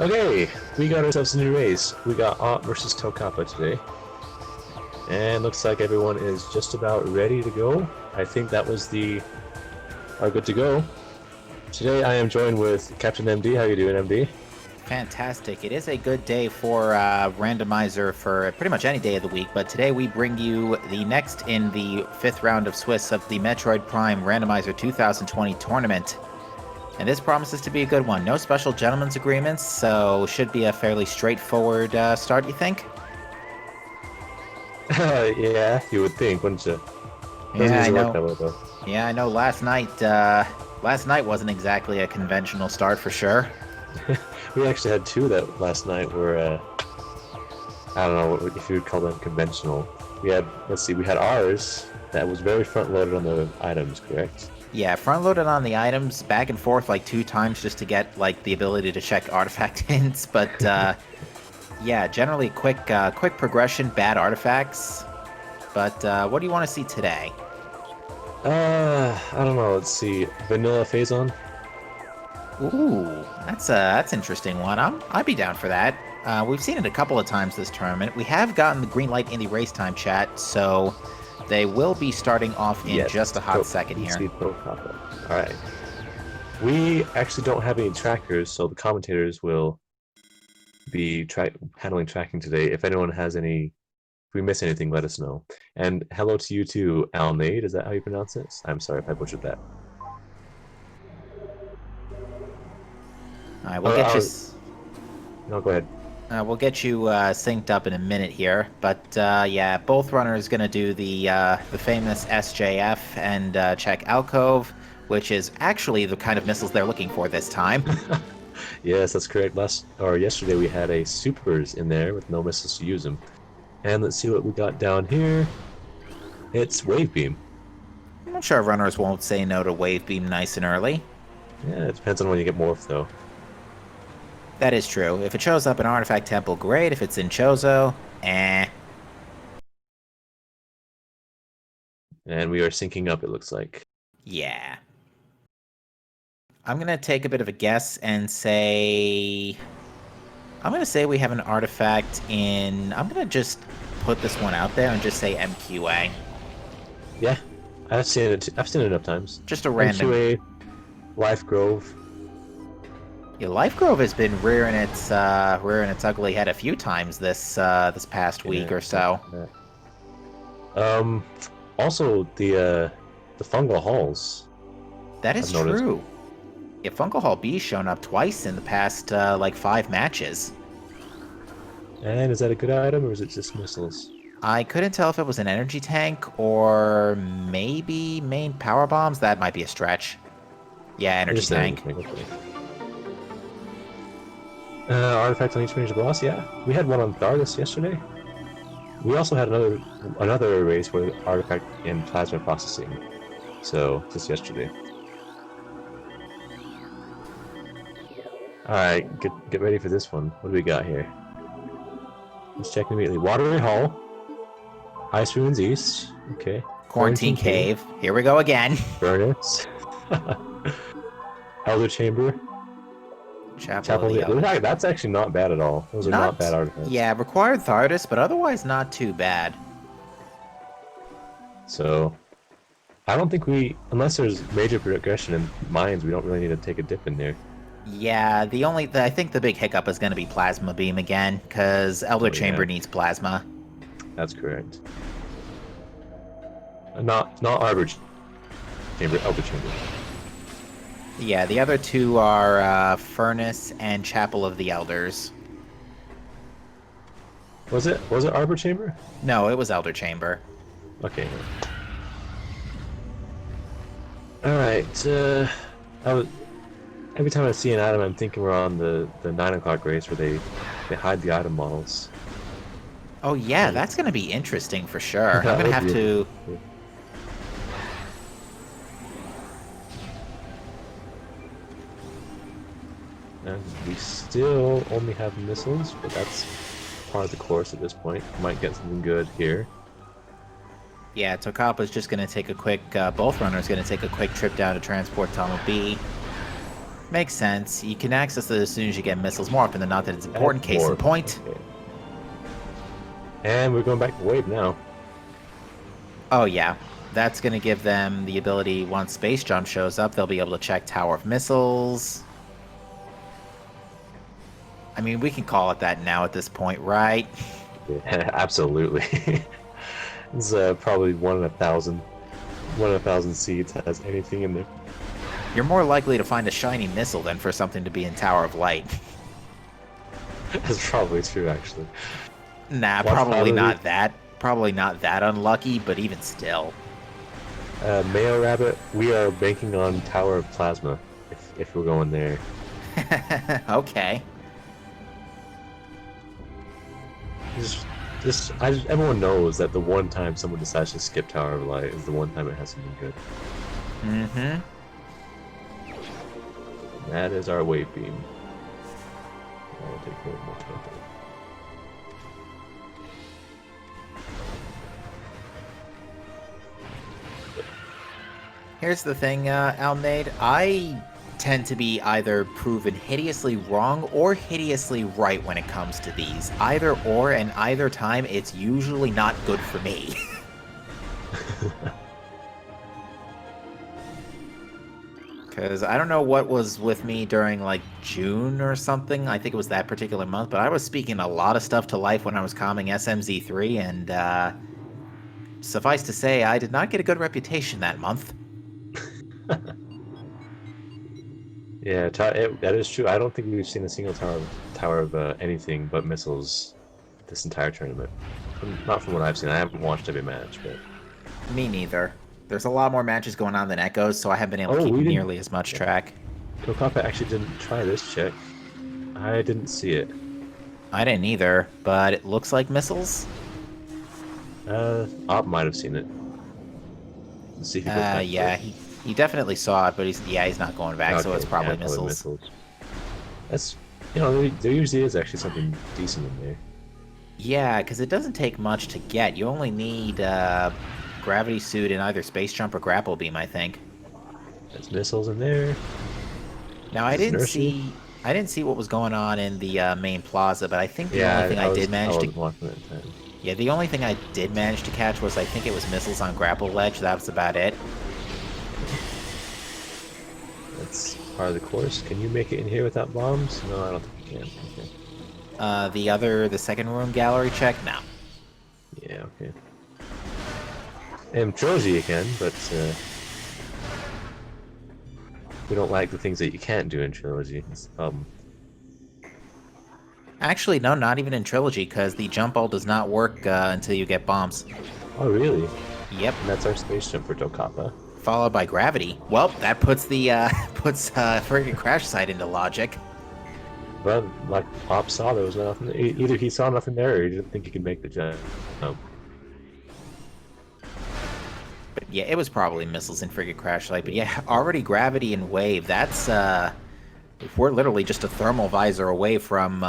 Okay, we got ourselves a new race. We got awp versus tocapa today. And looks like everyone is just about ready to go. I think that was our good to go. Today I am joined with Captain MD. How you doing, MD? Fantastic. It is a good day for Randomizer for pretty much any day of the week, but today we bring you the next in the 5th round of Swiss of the Metroid Prime Randomizer 2020 tournament. And this promises to be a good one. No special gentlemen's agreements, so should be a fairly straightforward start, you think? Yeah, you would think, wouldn't you? Doesn't Yeah, I usually work know. that way, though. Yeah, I know. Last night wasn't exactly a conventional start for sure. We actually had two that last night were, I don't know if you would call them conventional. We had ours that was very front-loaded on the items, correct? Yeah, front-loaded on the items, back and forth like 2 times just to get like the ability to check artifact hints, but yeah, generally quick progression, bad artifacts. But what do you want to see today? I don't know. Let's see. Vanilla Phazon. Ooh, that's an interesting one. I'd be down for that. We've seen it a couple of times this tournament. We have gotten the green light in the race time chat, so they will be starting off in just a hot second here. Alright. We actually don't have any trackers, so the commentators will be handling tracking today. If anyone has any, if we miss anything, let us know. And hello to you too, Alnade. Is that how you pronounce it? I'm sorry if I butchered that. Alright, we'll get you... No, go ahead. We'll get you synced up in a minute here, but yeah, both runners gonna do the famous SJF and check alcove, which is actually the kind of missiles they're looking for this time. Yes, that's correct. Yesterday we had a supers in there with no missiles to use them. And let's see what we got down here. It's wave beam. I'm sure runners won't say no to wave beam nice and early. Yeah, it depends on when you get morphed though. That is true. If it shows up in Artifact Temple, great. If it's in Chozo, eh. And we are syncing up, it looks like. Yeah. I'm going to take a bit of a guess and say... I'm going to say we have an artifact in... I'm going to just put this one out there and just say MQA. Yeah, I've seen it enough times. Just a random... MQA, Life Grove. Yeah, Life Grove has been rearing its ugly head a few times this past week or so. Yeah. Also the fungal halls. That is true. Yeah, Fungal Hall B's shown up twice in the past like 5 matches. And is that a good item or is it just missiles? I couldn't tell if it was an energy tank or maybe main power bombs. That might be a stretch. Yeah, energy tank. Artifact on each major boss, yeah. We had one on Thardus yesterday. We also had another race with artifact in plasma processing. So, just yesterday. Alright, get ready for this one. What do we got here? Let's check immediately. Watery Hall. Ice Ruins East. Okay. Quarantine Cave. Here we go again. Furnace. Elder Chamber. Chapel of the Elder. That's actually not bad at all. Those are not bad artifacts. Yeah, required Thardus, but otherwise not too bad. So, I don't think unless there's major progression in mines, we don't really need to take a dip in there. Yeah, I think the big hiccup is going to be Plasma Beam again, because Elder Chamber needs Plasma. That's correct. Not Arbor Chamber, Elder Chamber. Yeah, the other two are Furnace and Chapel of the Elders. Was it Arbor Chamber? No, it was Elder Chamber. Okay. Alright, every time I see an item, I'm thinking we're on the 9 o'clock race where they hide the item models. Oh yeah, that's going to be interesting for sure. I'm going to have to... And we still only have missiles, but that's part of the course at this point. Might get something good here. Yeah, Tocapa's just going to take a quick... both runners going to take a quick trip down to Transport Tunnel B. Makes sense. You can access it as soon as you get missiles. More often than not, that it's important. Case in point. Okay. And we're going back to wave now. Oh, yeah. That's going to give them the ability, once Space Jump shows up, they'll be able to check Tower of Missiles. I mean, we can call it that now at this point, right? Yeah, absolutely. It's probably 1 in 1,000. 1 in 1,000 seeds has anything in there. You're more likely to find a shiny missile than for something to be in Tower of Light. That's probably true, actually. Nah, probably not that. Probably not that unlucky, but even still. Mayo Rabbit, we are banking on Tower of Plasma, if we're going there. Okay. Everyone knows that the one time someone decides to skip Tower of Light is the one time it has something good. Mm-hmm. That is our wave beam. I'll take one more tempo. Here's the thing, Almade. I tend to be either proven hideously wrong or hideously right when it comes to these. Either or, and either time, it's usually not good for me. Because I don't know what was with me during, like, June or something. I think it was that particular month, but I was speaking a lot of stuff to life when I was calming SMZ3, and, suffice to say, I did not get a good reputation that month. Yeah, that is true. I don't think we've seen a single tower of anything but missiles this entire tournament. Not from what I've seen. I haven't watched every match, but... Me neither. There's a lot more matches going on than Echoes, so I haven't been able to keep nearly as much track. Tocapa actually didn't try this check. I didn't see it. I didn't either, but it looks like missiles. Op might have seen it. Let's see if he goes back yeah, he definitely saw it, but he's not going back, so it's probably missiles. That's, there usually is actually something decent in there. Yeah, because it doesn't take much to get. You only need gravity suit and either space jump or grapple beam, I think. There's missiles in there. Now I didn't see what was going on in the main plaza, but I think the only thing I did manage to watching it at the time. Yeah, the only thing I did manage to catch was I think it was missiles on grapple ledge. That was about it. That's part of the course. Can you make it in here without bombs? No, I don't think you can. Okay. The second room gallery check? No. Yeah, okay. And Trilogy you can, but we don't like the things that you can't do in Trilogy. It's the problem. Actually, no, not even in Trilogy, because the jump ball does not work until you get bombs. Oh, really? Yep. And that's our space jump for Tocapa. Followed by gravity. Well, that puts the friggin' crash site into logic. But like Pop saw, there was nothing. Either he saw nothing there, or he didn't think he could make the jump. No. But yeah, it was probably missiles and frigate crash light. But yeah, already gravity and wave. That's we're literally just a thermal visor away from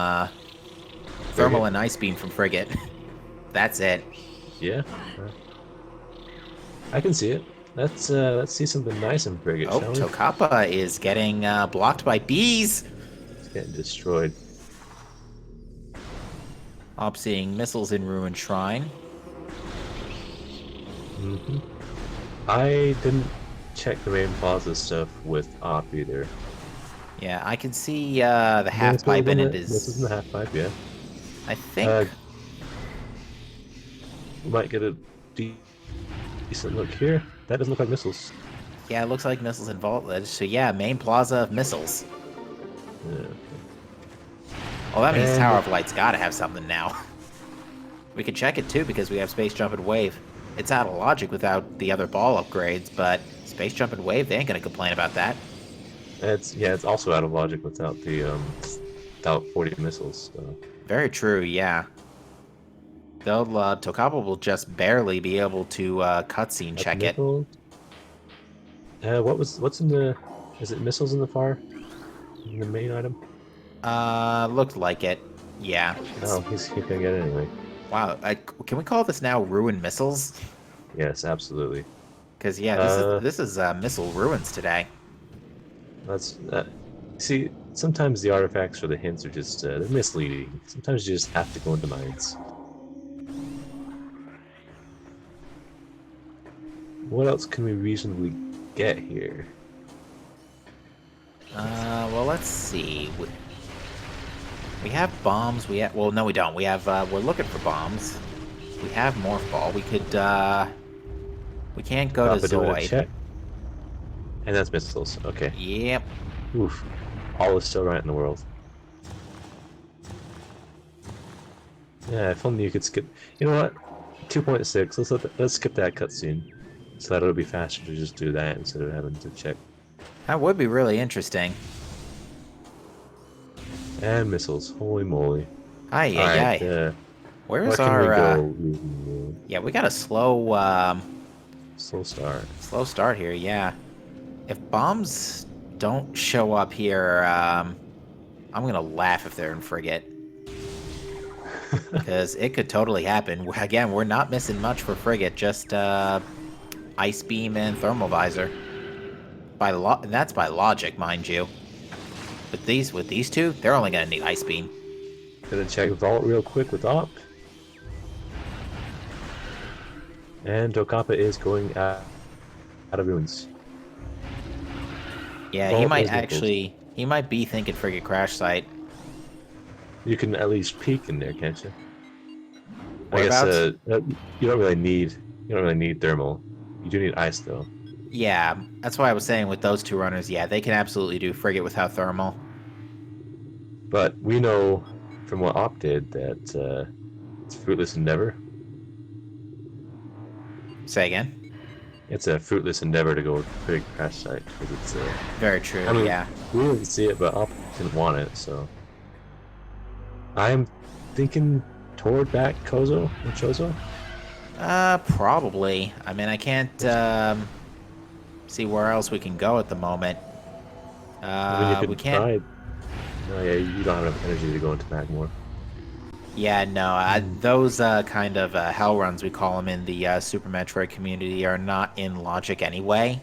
thermal and ice beam from frigate. That's it. Yeah. I can see it. Let's see something nice in frigate. Oh, Tocapa is getting blocked by bees. It's getting destroyed. Op seeing missiles in Ruined Shrine. Mm-hmm. I didn't check the main plaza stuff with Op either. Yeah, I can see the half pipe in it is. This is in the half pipe, yeah. I think we might get a decent look here. That doesn't look like missiles. Yeah, it looks like missiles in Vault Ledge. So yeah, main plaza of missiles. Yeah. Okay. Well, that means Tower of Light's got to have something now. We could check it too because we have Space Jump and Wave. It's out of logic without the other ball upgrades, but Space Jump and Wave, they ain't gonna complain about that. It's also out of logic without the without 40 missiles. So. Very true, yeah. They'll Tocapa will just barely be able to cutscene check it. What's in the? Is it missiles in the far? In the main item? Looked like it. Yeah. No, he's gonna get it anyway. Wow, can we call this now Ruin Missiles? Yes, absolutely. Because yeah, this is missile ruins today. That's See, sometimes the artifacts or the hints are just they're misleading. Sometimes you just have to go into mines. What else can we reasonably get here? Well, let's see. We have bombs. Well, no, we don't. We have. We're looking for bombs. We have morph ball. We could. We can't go to Doing a Zoid. check. And that's missiles. Okay. Yep. Oof. All is still right in the world. Yeah, if only you could skip. You know what? 2.6. Let's skip that cutscene, so that it'll be faster to just do that instead of having to check. That would be really interesting. And missiles. Holy moly! Aye, aye, aye. Where's our? Yeah, we got a slow. Slow start. Slow start here. Yeah. If bombs don't show up here, I'm gonna laugh if they're in frigate. Because it could totally happen. Again, we're not missing much for frigate, just ice beam and thermal visor. That's by logic, mind you. With these two, they're only gonna need ice beam. Gonna check vault real quick with op. And Tocapa is going out of ruins. Yeah, vault he might actually. He might be thinking frigate crash site. You can at least peek in there, can't you? I Whereabouts? guess you don't really need thermal. You do need ice though. Yeah, that's why I was saying with those two runners, yeah, they can absolutely do frigate without thermal. But we know from what Op did that it's fruitless endeavor. Say again? It's a fruitless endeavor to go with big crash site because it's Very true. I mean, yeah. we didn't see it, but Op didn't want it, so I'm thinking toward back Chozo. Probably. I mean, I can't see where else we can go at the moment. I mean, you could we can't. try. No, yeah, you don't have enough energy to go into Magmore. Yeah, no. Those kind of hell runs we call them in the Super Metroid community are not in logic anyway.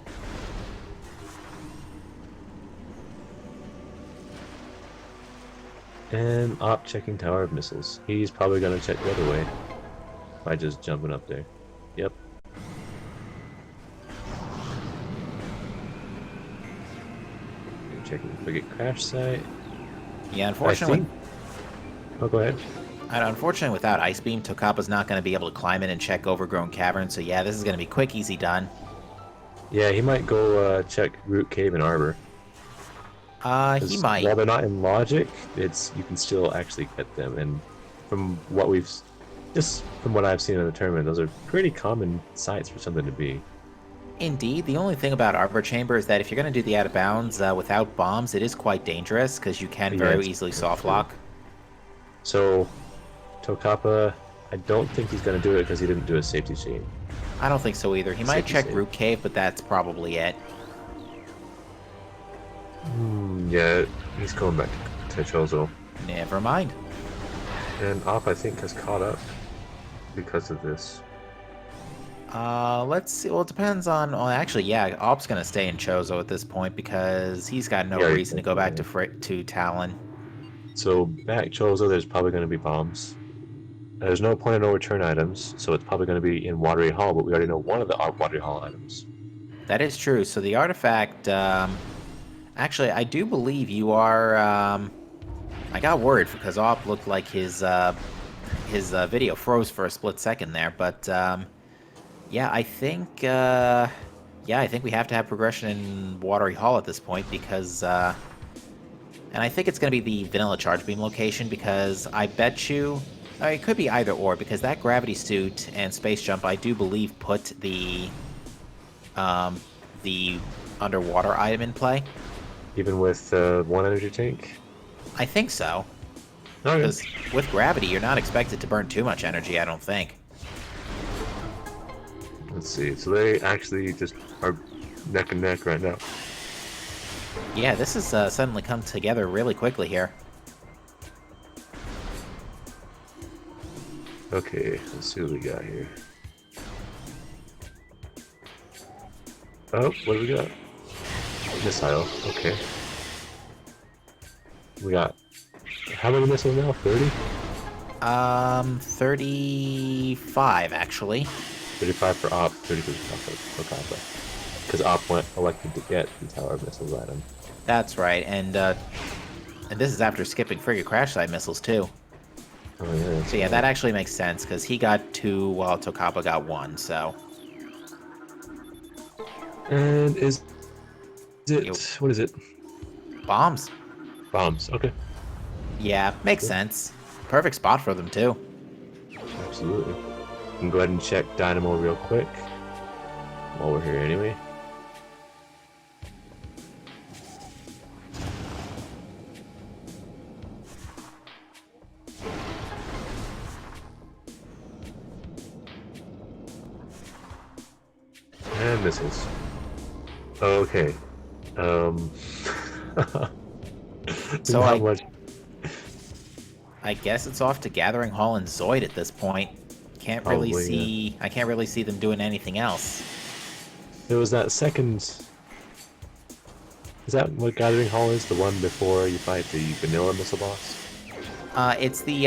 And Op checking tower of missiles. He's probably gonna check the other way by just jumping up there. Yep. Checking frigate crash site. Yeah, unfortunately. Oh, go ahead. Unfortunately, without Ice Beam, Tocapa's not going to be able to climb in and check Overgrown Cavern, so yeah, this is going to be quick, easy done. Yeah, he might go check Root Cave and Arbor. He might. While they're not in logic, you can still actually get them, and from what I've seen in the tournament, those are pretty common sites for something to be. Indeed. The only thing about Arbor Chamber is that if you're going to do the out of bounds without bombs, it is quite dangerous because you can very easily soft lock. So, Tocapa, I don't think he's going to do it because he didn't do a safety chain. I don't think so either. He might check Root Cave, but that's probably it. Yeah, he's going back to Chozo. Never mind. And Op, I think, has caught up because of this. Let's see. Well, it depends on. Well, actually, yeah, Op's gonna stay in Chozo at this point because he's got no reason to go back to Talon. So back Chozo, there's probably going to be bombs. There's no point of no return items, so it's probably going to be in Watery Hall. But we already know one of the Watery Hall items. That is true. So the artifact. Actually, I do believe you are. I got worried because Op looked like his video froze for a split second there, but. Yeah, I think we have to have progression in Watery Hall at this point because, and I think it's going to be the Vanilla Charge Beam location because I bet you, it could be either or because that Gravity Suit and Space Jump, I do believe, put the underwater item in play. Even with one energy tank? I think so. Okay. Because with Gravity, you're not expected to burn too much energy, I don't think. Let's see. So they actually just are neck and neck right now. Yeah, this has suddenly come together really quickly here. Okay, let's see what we got here. Oh, what do we got? Missile. Okay. We got how many missiles now? 30? 35 actually. 35 for Op, 33 for Tocapa. Because Op went elected to get the Tower of Missiles item. That's right, and this is after skipping frigate crash site missiles too. Oh yeah. So yeah, that actually makes sense because he got 2 while Tocapa got 1. So. And is it Yo. what is it? Bombs. Bombs. Okay. Yeah, makes sense. Perfect spot for them too. Absolutely. We can go ahead and check Dynamo real quick while we're here anyway. And missiles. Okay. So Not much. I guess it's off to Gathering Hall and Zoid at this point. Can't really Probably, see. I can't really see them doing anything else. There was that second. Is that what Gathering Hall is? The one before you fight the vanilla missile boss? It's the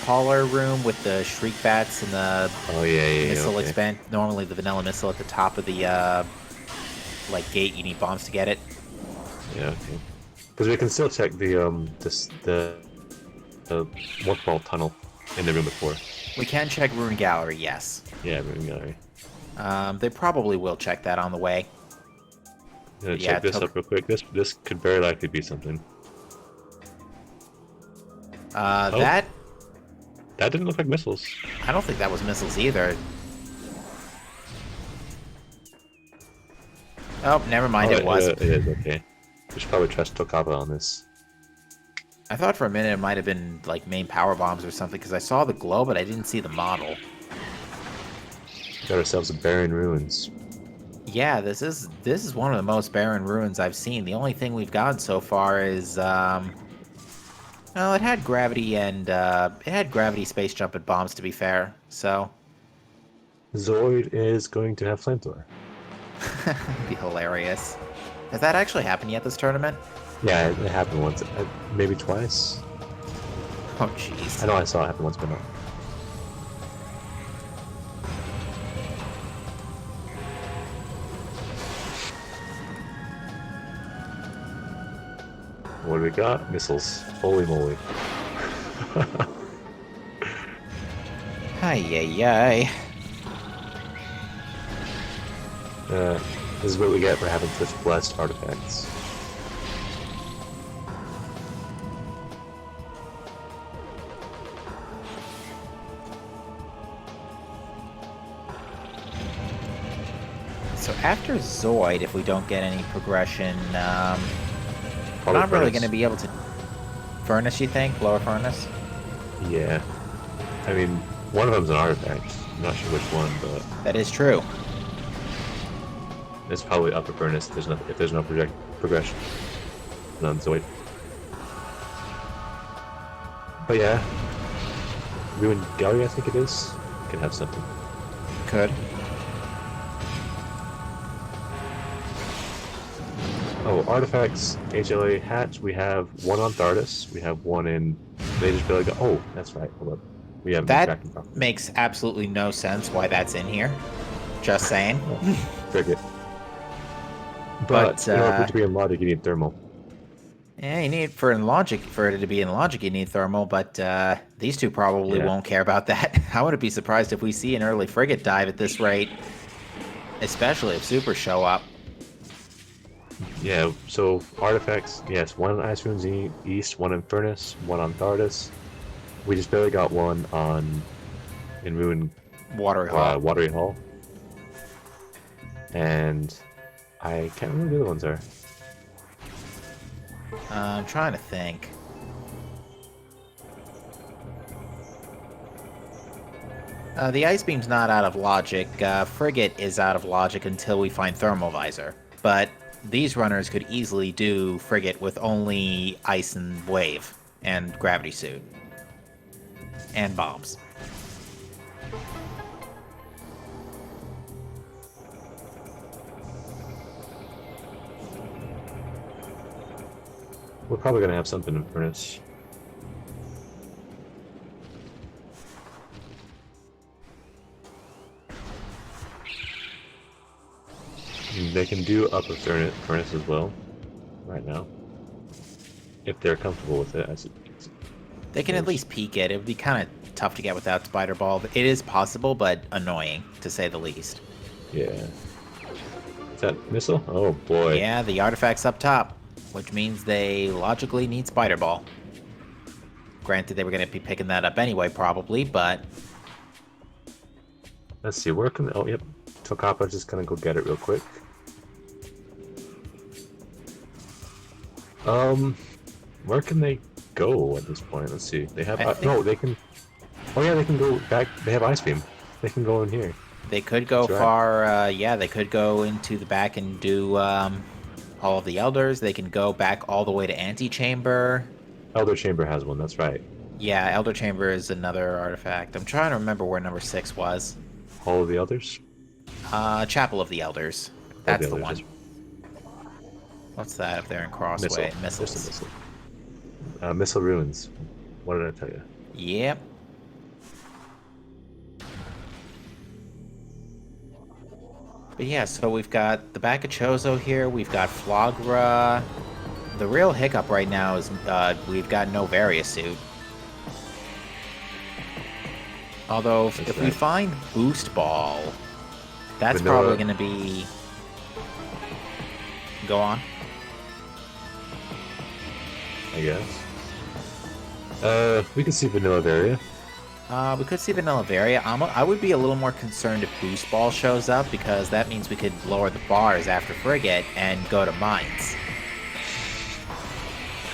taller room with the shriek bats and the Oh yeah, missile okay. expand. Normally the vanilla missile at the top of the like gate. You need bombs to get it. Yeah, okay. Because we can still check the waterfall tunnel in the room before. We can check Ruin Gallery, yes. Yeah, room gallery. They probably will check that on the way. I'm gonna Yeah, check this up real quick. This could very likely be something. That That didn't look like missiles. I don't think that was missiles either. Oh, never mind. It was. It is okay. We should probably trust Tocapa on this. I thought for a minute it might have been like main power bombs or something because I saw the glow, but I didn't see the model. Got ourselves a barren ruins. Yeah, this is one of the most barren ruins I've seen. The only thing we've gotten so far is well, it had gravity and it had gravity space jump and bombs to be fair. So Zoid is going to have flamethrower. it'd be hilarious. Has that actually happened yet this tournament? Yeah, it happened once, maybe twice. Oh jeez. I know I saw it happen once, but not. What do we got? Missiles. Holy moly. Ay ay ay. This is what we get for having such blessed artifacts. So after Zoid, if we don't get any progression, we're Probably not really furnace. going to be able to... Furnace, you think? Lower furnace? Yeah. I mean, one of them's an artifact. I'm not sure which one, but That is true. it's probably upper furnace if there's no progression. None Zoid. But yeah. Ruined Gallery, I think it is. Can have something. Could. Oh, artifacts, HLA hatch. We have one on Thardus. We have one in. They just barely got. Oh, that's right. Hold up. We haven't been That tracking properly. makes absolutely no sense why that's in here. Just saying. Frigate. But, But in order for it to be in logic, you need thermal. Yeah, you need for it to be in logic, you need thermal, but these two probably Yeah. won't care about that. I wouldn't be surprised if we see an early frigate dive at this rate, especially if supers show up. Yeah, so artifacts, yes, one in Ice Ruins East, one in Furnace, one on Thardus. We just barely got one in Ruin Watery Hall. Watery Hall. And I can't remember who the other ones are. I'm trying to think. The Ice Beam's not out of logic. Frigate is out of logic until we find Thermal Visor. But these runners could easily do Frigate with only Ice and Wave, and Gravity Suit. And bombs. We're probably gonna have something in furnace. They can do upper furnace as well, right now, if they're comfortable with it. They can at least peek it. It would be kind of tough to get without Spider Ball. It is possible, but annoying, to say the least. Yeah. Is that missile? Oh boy. Yeah, the artifact's up top, which means they logically need Spider Ball. Granted, they were going to be picking that up anyway, probably, but... Let's see, where can... Oh, yep. Tocapa's just gonna go get it real quick. Where can they go at this point? Let's see. They have... no, they can... Oh yeah, they can go back... They have Ice Beam. They can go in here. They could go far... yeah, they could go into the back and do all of the Elders. They can go back all the way to Antechamber. Elder Chamber has one, that's right. Yeah, Elder Chamber is another artifact. I'm trying to remember where number 6 was. All of the Elders? Chapel of the Elders. That's the one. Just... What's that up there in Crossway? Missiles. Missile. Missile Ruins. What did I tell you? Yep. But yeah, so we've got the back of Chozo here. We've got Flogra. The real hiccup right now is we've got no Varia suit. Although, if we find Boost Ball, that's probably going to be... Go on. I guess. We could see Vanilla Varia. We could see Vanilla Varia. I would be a little more concerned if Boost Ball shows up, because that means we could lower the bars after Frigate and go to Mines.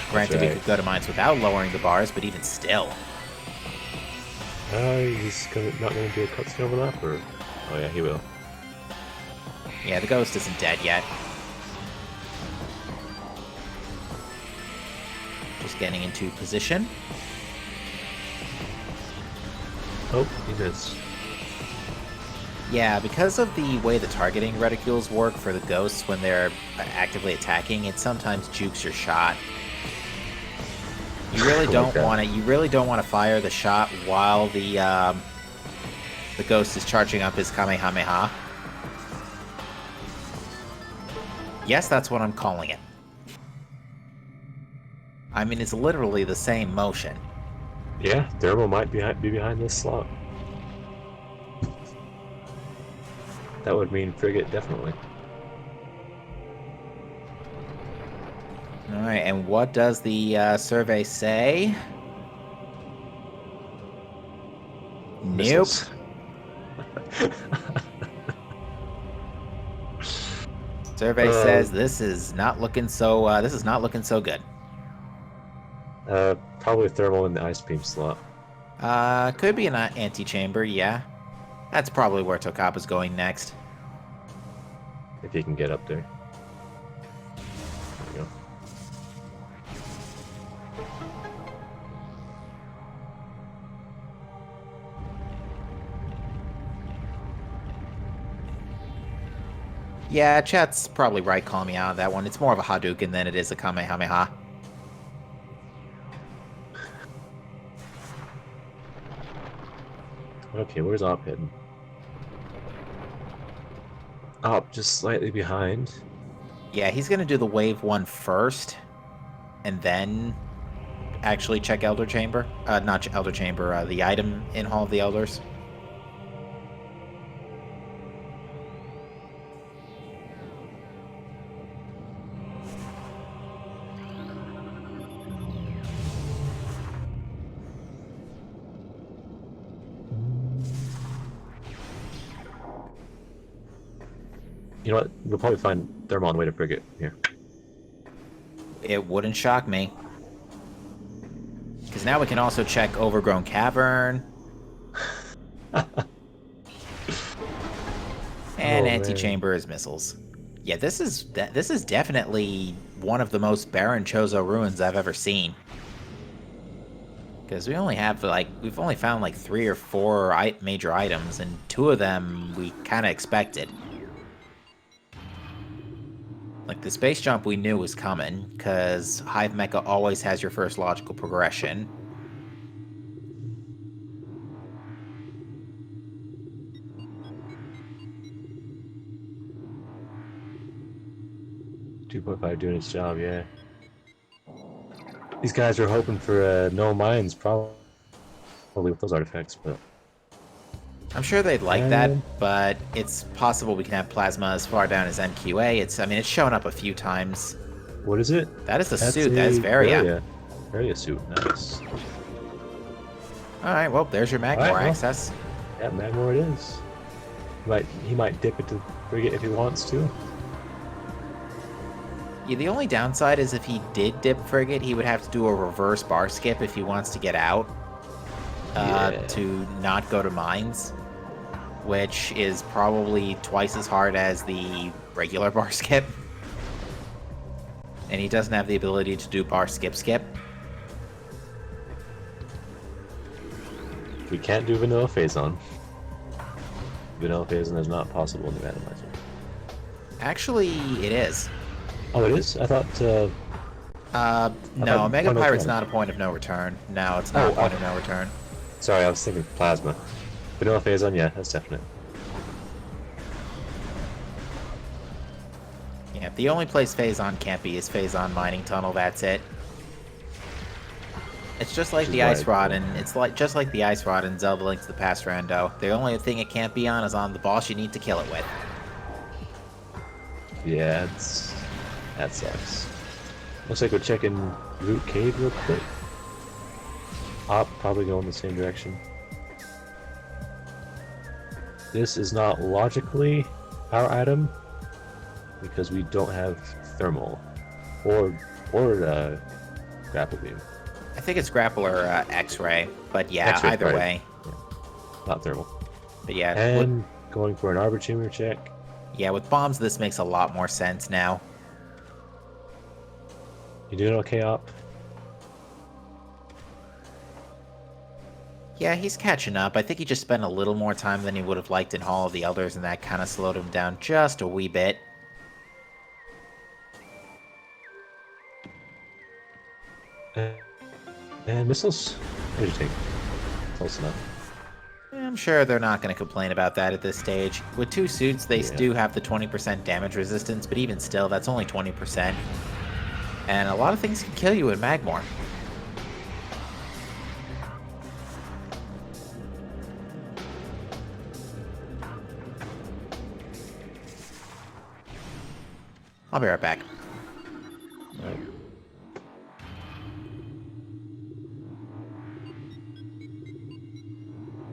Granted, we could go to Mines without lowering the bars, but even still. He's not going to do a cutscene overlap, or... Oh yeah, he will. Yeah, the ghost isn't dead yet. Just getting into position. Oh, he missed. Yeah, because of the way the targeting reticules work for the ghosts when they're actively attacking, it sometimes jukes your shot. You really don't want to. You really don't want to fire the shot while the ghost is charging up his Kamehameha. Yes, that's what I'm calling it. I mean, it's literally the same motion. Yeah, Thermal might be behind this slot. That would mean Frigate, definitely. Alright, and what does the survey say? Missiles. Nope. Survey says this is not looking so. This is not looking so good. Probably Thermal in the Ice Beam slot. Could be an antechamber, yeah. That's probably where Tocapa's going next. If he can get up there. There we go. Yeah, chat's probably right calling me out on that one. It's more of a Hadouken than it is a Kamehameha. Okay, where's Op heading? Op just slightly behind. Yeah, he's gonna do the wave one first, and then actually check Elder Chamber. Not Elder Chamber, the item in Hall of the Elders. You know what? We'll probably find Thermal on the way to Frigate here. It wouldn't shock me. Because now we can also check Overgrown Cavern. And Antechamber is missiles. Yeah, this is definitely one of the most barren Chozo ruins I've ever seen. Because we've only found like 3 or 4 major items, and 2 of them we kind of expected. Like, the space jump we knew was coming, because Hive Mecha always has your first logical progression. .5 doing its job, yeah. These guys are hoping for no mines, probably with those artifacts, but I'm sure they'd like that, but it's possible we can have plasma as far down as MQA. I mean, it's shown up a few times. what is it? That is the That's suit. That is Varia. Varia suit, nice. Alright, well, there's your Magmor access. Yeah, Magmor it is. He might dip into Frigate if he wants to. Yeah, the only downside is if he did dip Frigate, he would have to do a reverse bar skip if he wants to get out. To not go to mines, which is probably twice as hard as the regular bar skip. And he doesn't have the ability to do bar skip. We can't do vanilla Phazon. Vanilla Phazon is not possible in the randomizer. Actually, it is. Oh, it is? I thought... no, Mega Pirate's not a point of no return. No, it's not a point of no return. Sorry, I was thinking Plasma. Vanilla Phazon, yeah, that's definite. Yeah, the only place Phazon can't be is Phazon Mining Tunnel, that's it. It's just like the Ice Rod, and just like the Ice Rod in Zelda Link to the Past Rando. The only thing it can't be on is on the boss you need to kill it with. Yeah, that sucks. Looks like we're checking Root Cave real quick. I'll probably go in the same direction. This is not logically our item because we don't have thermal or grapple beam. I think it's grapple or X-ray, but yeah, X-ray, either way. Yeah. Not thermal. But yeah, and going for an Arbor Chamber check. Yeah, with bombs, this makes a lot more sense now. You doing okay, Op? Yeah, he's catching up. I think he just spent a little more time than he would have liked in Hall of the Elders, and that kind of slowed him down just a wee bit. And missiles? What did you think? Close enough. I'm sure they're not going to complain about that at this stage. With two suits, they do have the 20% damage resistance, but even still, that's only 20%. And a lot of things can kill you in Magmor. I'll be right back. Right.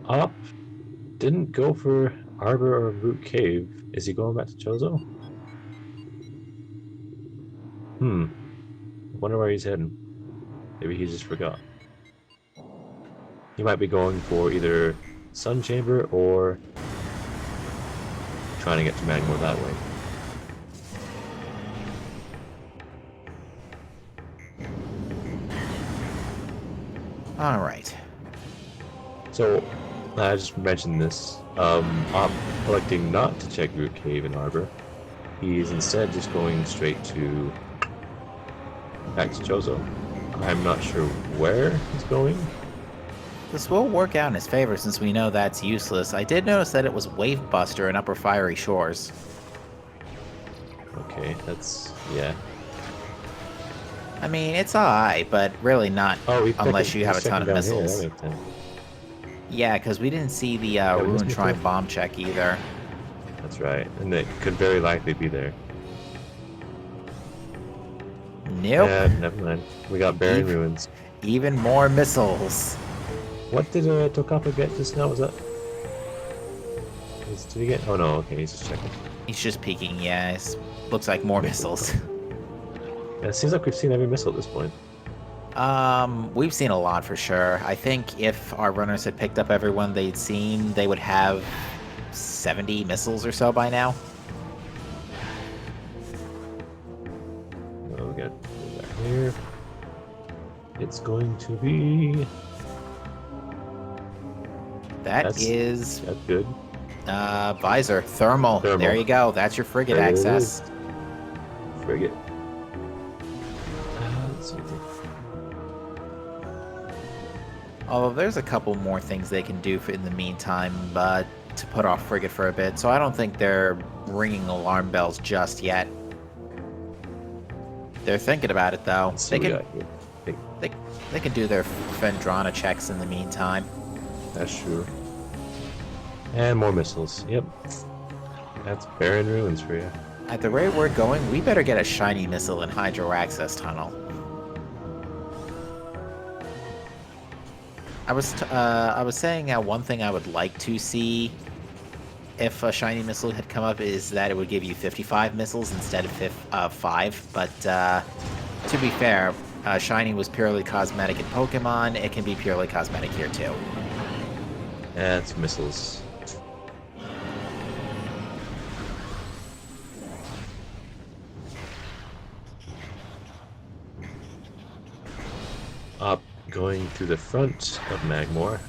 Up didn't go for Arbor or Root Cave. Is he going back to Chozo? Wonder where he's heading. Maybe he just forgot. He might be going for either Sun Chamber or trying to get to Magmor that way. Alright. So, I just mentioned this. I'm electing not to check Root Cave and Arbor. He's instead just going straight to back to Chozo. I'm not sure where he's going. This will work out in his favor since we know that's useless. I did notice that it was Wave Buster in Upper Fiery Shores. Okay, that's... yeah. I mean, it's alright, but really not unless you have a ton of missiles. Yeah, because we didn't see the Ruin Shrine bomb check either. That's right, and it could very likely be there. Nope. Yeah, never mind. We got Barren Ruins. Even more missiles. What did tocapa get just now? Was that... did he get... oh no, okay, he's just checking. He's just peeking, yeah. Looks like more missiles. Yeah, it seems like we've seen every missile at this point. We've seen a lot for sure. I think if our runners had picked up everyone they'd seen, they would have 70 missiles or so by now. Oh, we got back here. It's going to be... That's good. Visor. Thermal. There you go. That's your frigate access. frigate. Let's see. Although there's a couple more things they can do in the meantime, to put off frigate for a bit, so I don't think they're ringing alarm bells just yet. They're thinking about it though. Let's see what we got here. They can do their Fendrana checks in the meantime. That's true. And more missiles. Yep. That's barren ruins for you. At the rate we're going, we better get a shiny missile in Hydro Access Tunnel. I was saying one thing I would like to see if a shiny missile had come up is that it would give you 55 missiles instead of 5. But to be fair, shiny was purely cosmetic in Pokemon. It can be purely cosmetic here too. That's missiles. Up, going through the front of Magmore.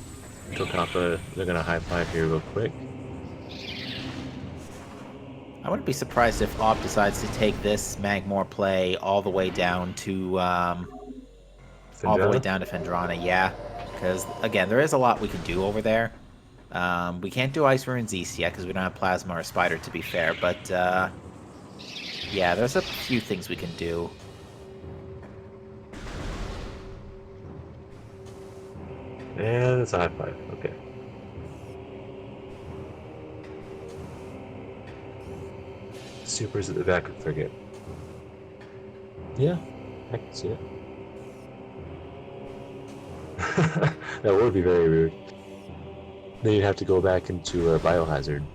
Tocapa, they're gonna high five here real quick. I wouldn't be surprised if Op decides to take this Magmore play all the way down to Fendrana, yeah. Because again, there is a lot we can do over there. We can't do Ice Ruins East yet because we don't have Plasma or Spider, to be fair. But yeah, there's a few things we can do. And it's a high five. Okay. Super's at the back of frigate. Yeah, I can see it. That would be very rude. Then you'd have to go back into a biohazard.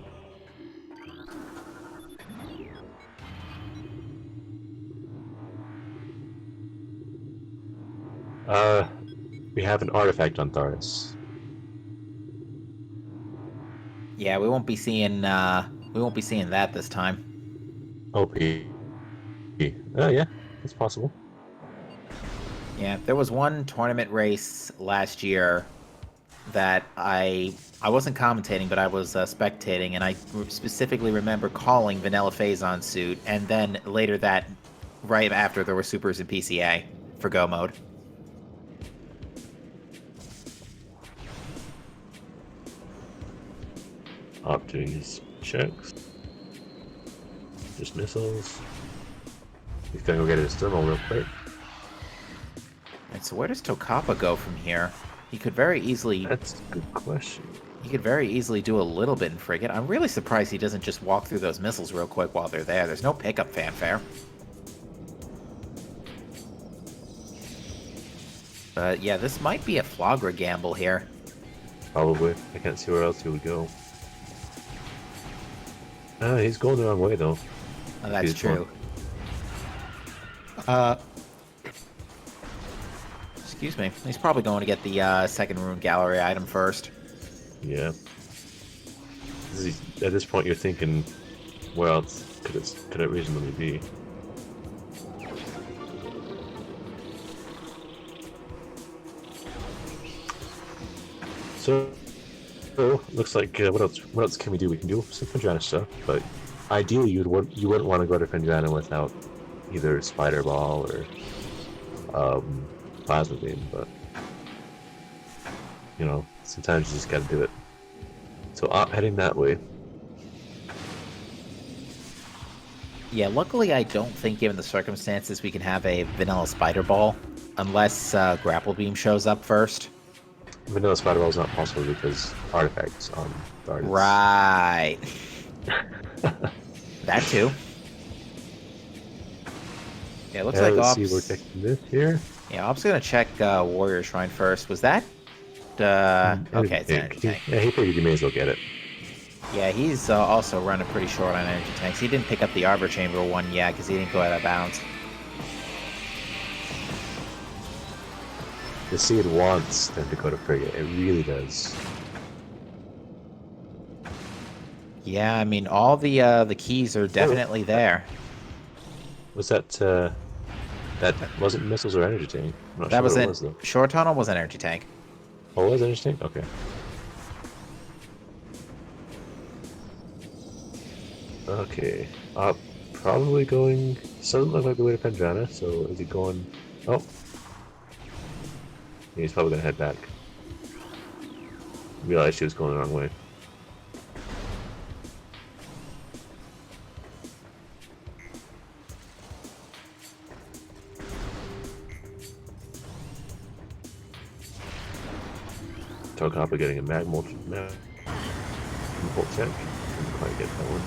We have an artifact on Tharis. Yeah, we won't be seeing that this time. OP. Oh yeah, it's possible. Yeah, there was one tournament race last year that I wasn't commentating, but I was spectating, and I specifically remember calling Vanilla Phazon suit, and then later that, right after, there were supers in PCA for Go mode. Op doing his checks. Just missiles. He's gonna go get his thermal real quick. Right, so where does Tocapa go from here? He could very easily... That's a good question. He could very easily do a little bit in Frigate. I'm really surprised he doesn't just walk through those missiles real quick while they're there. There's no pickup fanfare. But yeah, this might be a Flogra gamble here. Probably. I can't see where else he would go. He's going the wrong way though. Oh, that's true. Excuse me. He's probably going to get the second Rune Gallery item first. Yeah. At this point, you're thinking, where else could it reasonably be? So looks like what else can we do? We can do some Fendrana stuff, but ideally you wouldn't want to go to Fendrana without either Spider Ball or Plasma Beam, but you know, sometimes you just gotta do it. So heading that way. Yeah, luckily I don't think, given the circumstances, we can have a Vanilla Spider Ball unless Grapple Beam shows up first. Vanilla Spider Ball is not possible because artifacts on Guardians. Right. That too. Yeah, it looks like let's Ops... see, we're checking this here. Yeah, Ops gonna check Warrior Shrine first. Was that? Okay, it's an energy tank. Yeah, he figured you may as well get it. Yeah, he's also running pretty short on energy tanks. He didn't pick up the Arbor Chamber one yet because he didn't go out of bounds. The Seed wants them to go to Frigate. It really does. Yeah, I mean, all the keys are definitely there. Was that that wasn't missiles or energy tank? I'm not That sure was what it. it was, though. Short tunnel was an energy tank. Oh, it was energy tank? Okay. Okay. Probably going So it doesn't look like the way to Pendrana, so is he going... Oh. Yeah, he's probably gonna head back. Realized she was going the wrong way. Tocapa getting a magmult check. Didn't quite get that one.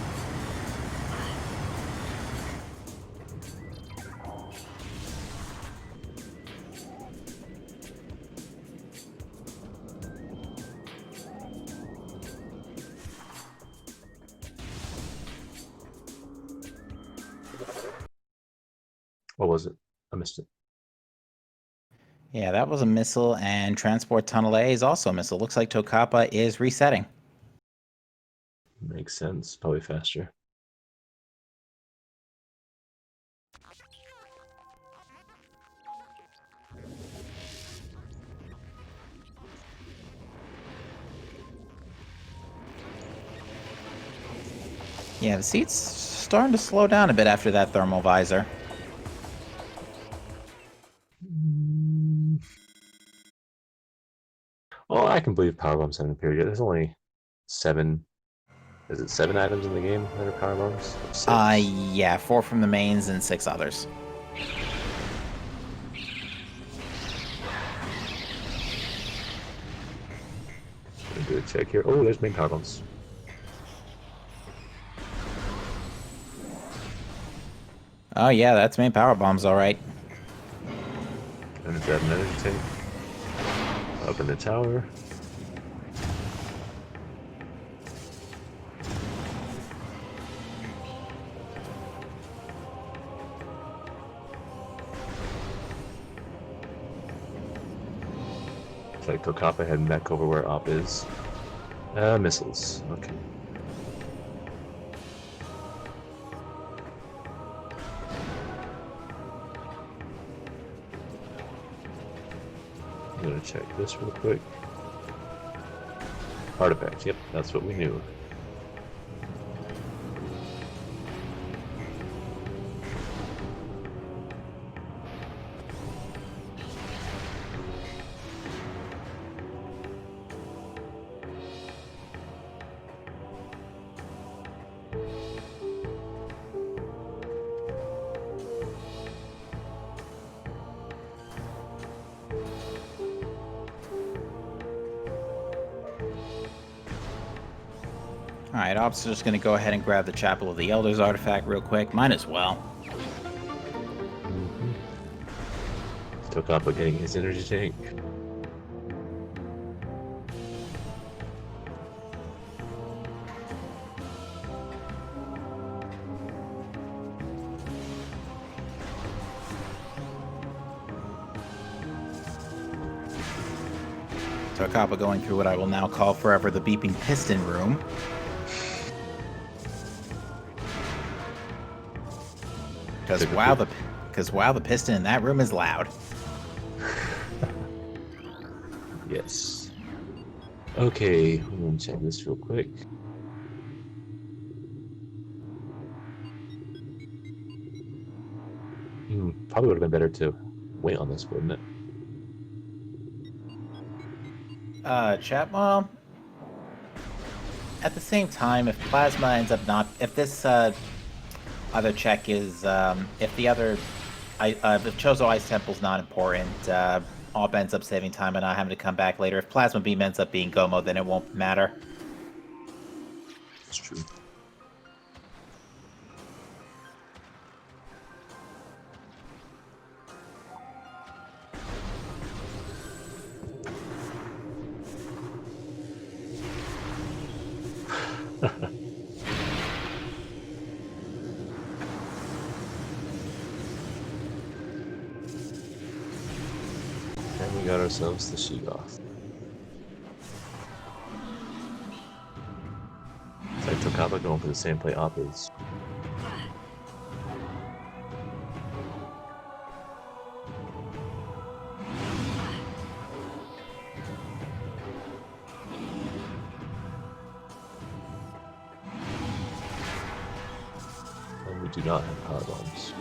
What was it? I missed it. Yeah, that was a missile, and Transport Tunnel A is also a missile. Looks like Tocapa is resetting. Makes sense. Probably faster. Yeah, the seat's starting to slow down a bit after that thermal visor. Well, I can believe power bombs haven't appeared yet. There's only 7. Is it 7 items in the game that are power bombs? 6. Yeah, 4 from the mains and 6 others. Gonna do a check here. Oh, there's main power bombs. Oh yeah, that's main power bombs, all right. And is that an energy tank? Up in the tower. It's like Tocapa heading back over where Op is. Missiles. Okay. I'm gonna check this real quick. Artifacts, yep, that's what we knew. Alright, Ops is just going to go ahead and grab the Chapel of the Elders artifact real quick. Might as well. Tocapa getting his energy tank. Tocapa going through what I will now call forever the beeping piston room. Because wow, the piston in that room is loud. Yes. Okay, I'm gonna check this real quick. Probably would have been better to wait on this, wouldn't it? Chat, well, at the same time, if Plasma ends up not... If this, other check is, if the other... if Chozo Ice Temple's not important, Alp ends up saving time and not having to come back later. If Plasma Beam ends up being Gomo, then it won't matter. That's true. And we got ourselves the Sheegoth. It's like Tocapa going for the same play Op is. do not have power bombs.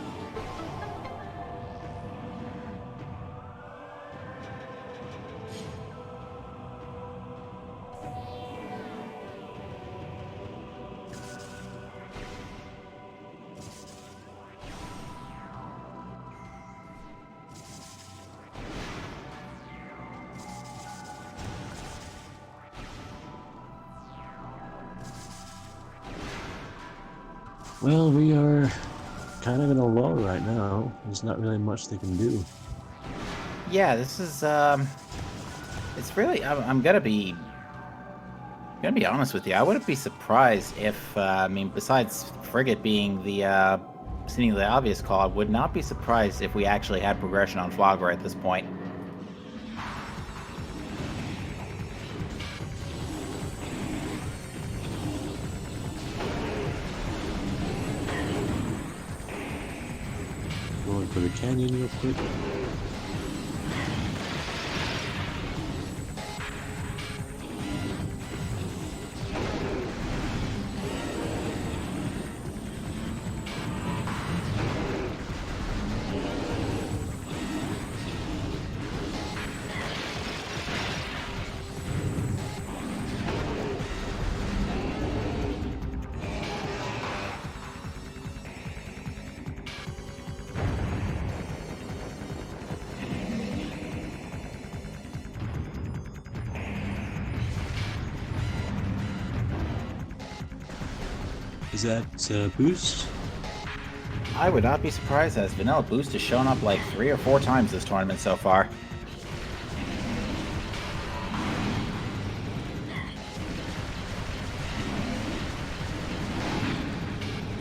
Well, we are kind of in a lull right now. There's not really much they can do. Yeah, this is it's really. I'm gonna be honest with you. I wouldn't be surprised if I mean, besides frigate being the seemingly obvious call, I would not be surprised if we actually had progression on Flogger at this point. Going for the canyon real quick. Is that boost? I would not be surprised, as Vanilla Boost has shown up like 3 or 4 times this tournament so far.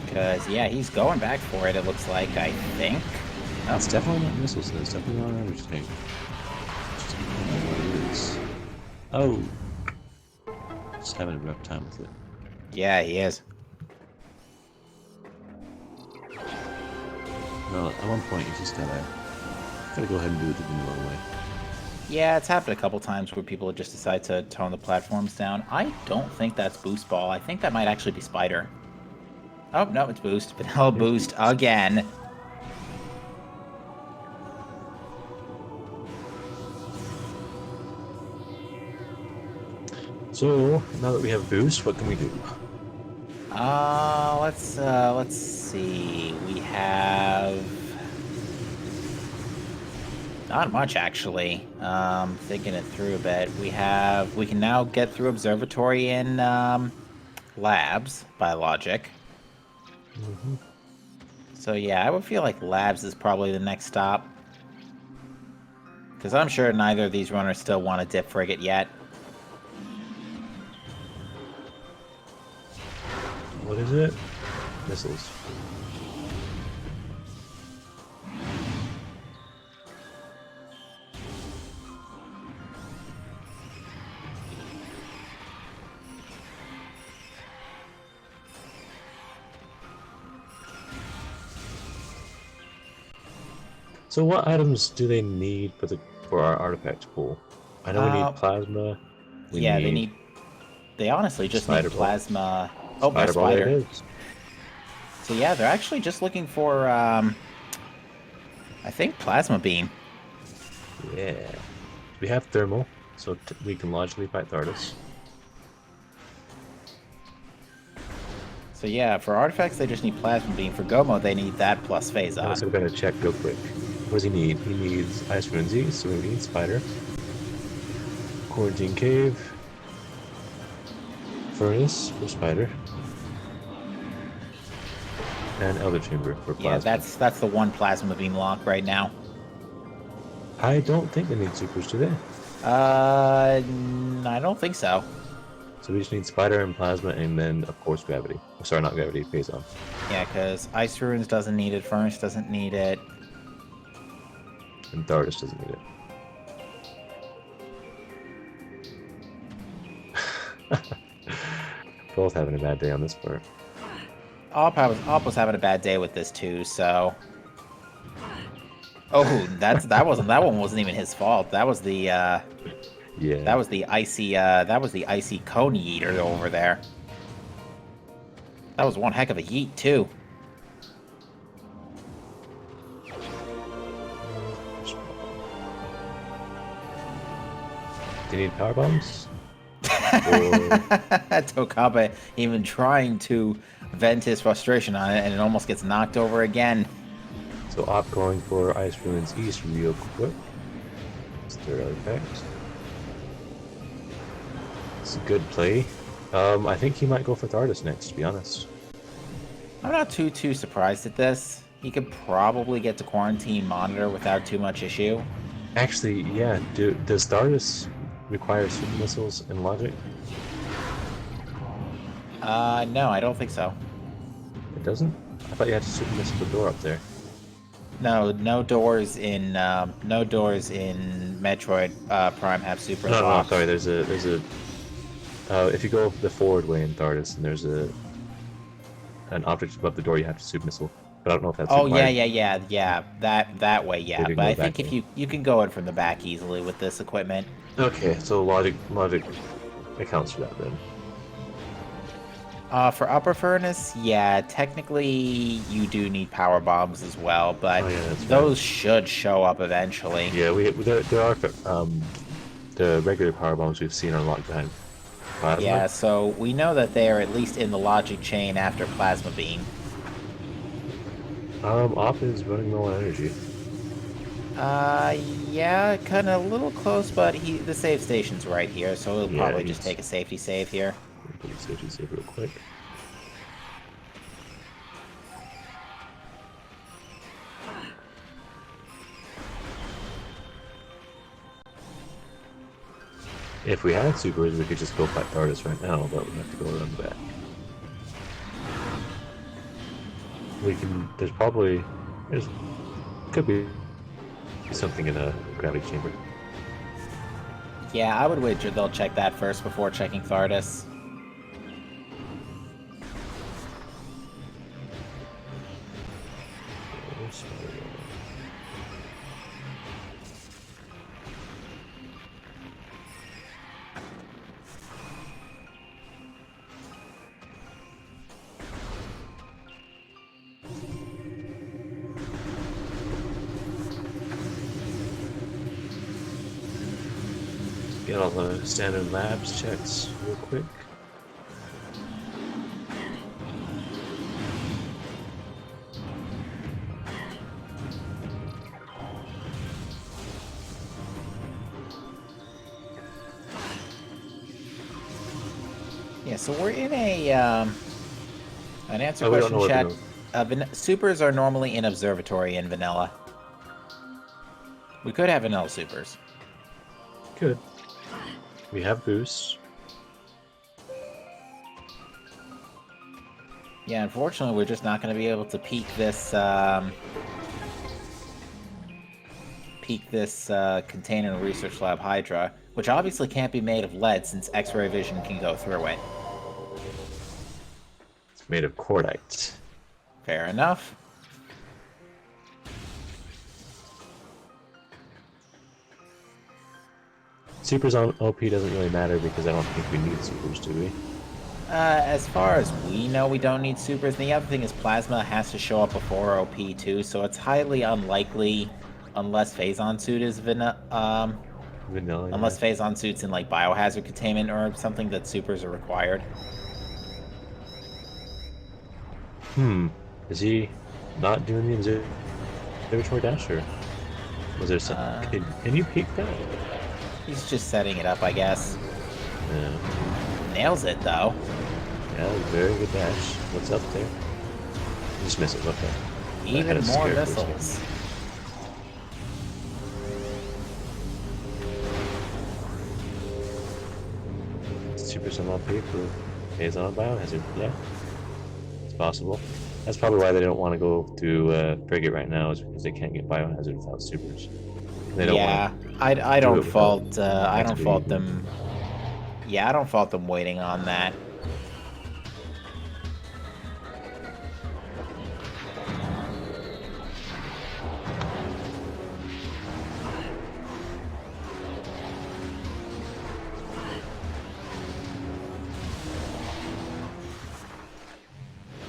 Because, yeah, he's going back for it, it looks like, I think. That's definitely not missiles, though. It's definitely not another tank. Just don't know what it is. Oh! Just having a rough time with it. Yeah, he is. Well, at one point you just gotta go ahead and do it the vanilla way. Yeah, it's happened a couple times where people just decide to tone the platforms down. I don't think that's Boost Ball. I think that might actually be Spider. Oh, no, it's Boost. Vanilla Boost again. So, now that we have boost, what can we do? Let's see. We have not much actually. Thinking it through a bit. We can now get through observatory in labs by logic. Mm-hmm. So yeah, I would feel like labs is probably the next stop. Because I'm sure neither of these runners still want to dip frigate yet. What is it? Missiles. So what items do they need for our artifact pool? I know we need plasma. They honestly just need plasma. Oh, Spider ball, there it is. So yeah, they're actually just looking for, I think, plasma beam. Yeah. We have thermal, so we can logically fight Thardus. So yeah, for artifacts they just need plasma beam. For Gomo they need that plus phase on. So we're gonna check real quick. What does he need? He needs Ice Frenzy, so we need Spider. Quarantine Cave. Furnace for Spider. And Elder Chamber for Plasma. Yeah, that's the one plasma beam lock right now. I don't think they need supers, do they? I don't think so. So we just need Spider and Plasma, and then, of course, Gravity. Oh, sorry, not Gravity, Phase On. Yeah, because Ice Ruins doesn't need it, Furnace doesn't need it. And Thardus doesn't need it. Both having a bad day on this part. Op was having a bad day with this too, so... Oh, that one wasn't even his fault. That was the, yeah. That was the icy cone eater over there. That was one heck of a yeet, too. Do you need power bombs? Tocapa even trying to vent his frustration on it, and it almost gets knocked over again. So Op going for Ice Ruins East real quick. It's the early effect. It's a good play. I think he might go for Thardus next, to be honest. I'm not too surprised at this. He could probably get to Quarantine Monitor without too much issue. Actually, yeah. Does Thardus require super missiles and logic? No, I don't think so. It doesn't? I thought you had to super missile the door up there. No doors in Metroid Prime have super No, sorry. There's a. If you go the forward way in Thardus, and there's an object above the door, you have to super missile. But I don't know if that's. Oh required. yeah. That way, yeah. But I think if you can go in from the back easily with this equipment. Okay, so logic accounts for that then. For upper furnace, yeah, technically you do need power bombs as well, but those should show up eventually. Yeah, there are the regular power bombs we've seen are locked behind plasma. Yeah, so we know that they are at least in the logic chain after plasma beam. Op is running low on energy. Yeah, kind of a little close, but the save station's right here, so he'll probably just take a safety save here. Take a safety save real quick. If we had supers, we could just go fight Thardus right now, but we have to go around the back. Could be something in a gravity chamber. Yeah, I would wager they'll check that first before checking Thardus. Get all the standard labs checks real quick. Yeah, so we're in an answer question chat. Supers are normally in Observatory in Vanilla. We could have Vanilla Supers. Good. We have boosts. Yeah, unfortunately, we're just not going to be able to peek this container in Research Lab Hydra, which obviously can't be made of lead since X-ray vision can go through it. It's made of cordite. Fair enough. Supers on OP doesn't really matter because I don't think we need supers, do we? As far as we know, we don't need supers. And the other thing is Plasma has to show up before OP too, so it's highly unlikely, unless Phazon Suit is vanilla. Unless Phazon Suit's in like biohazard containment or something, that supers are required. Is he not doing the observatory dash, or was there some? Can you peek that? He's just setting it up, I guess. Yeah. Nails it, though. Yeah, very good dash. What's up there? Just miss it, okay. Even more missiles. Super on paper. Phazon biohazard, yeah. It's possible. That's probably why they don't want to go to Frigate right now, is because they can't get biohazard without supers. They don't I don't fault them. Yeah, I don't fault them waiting on that.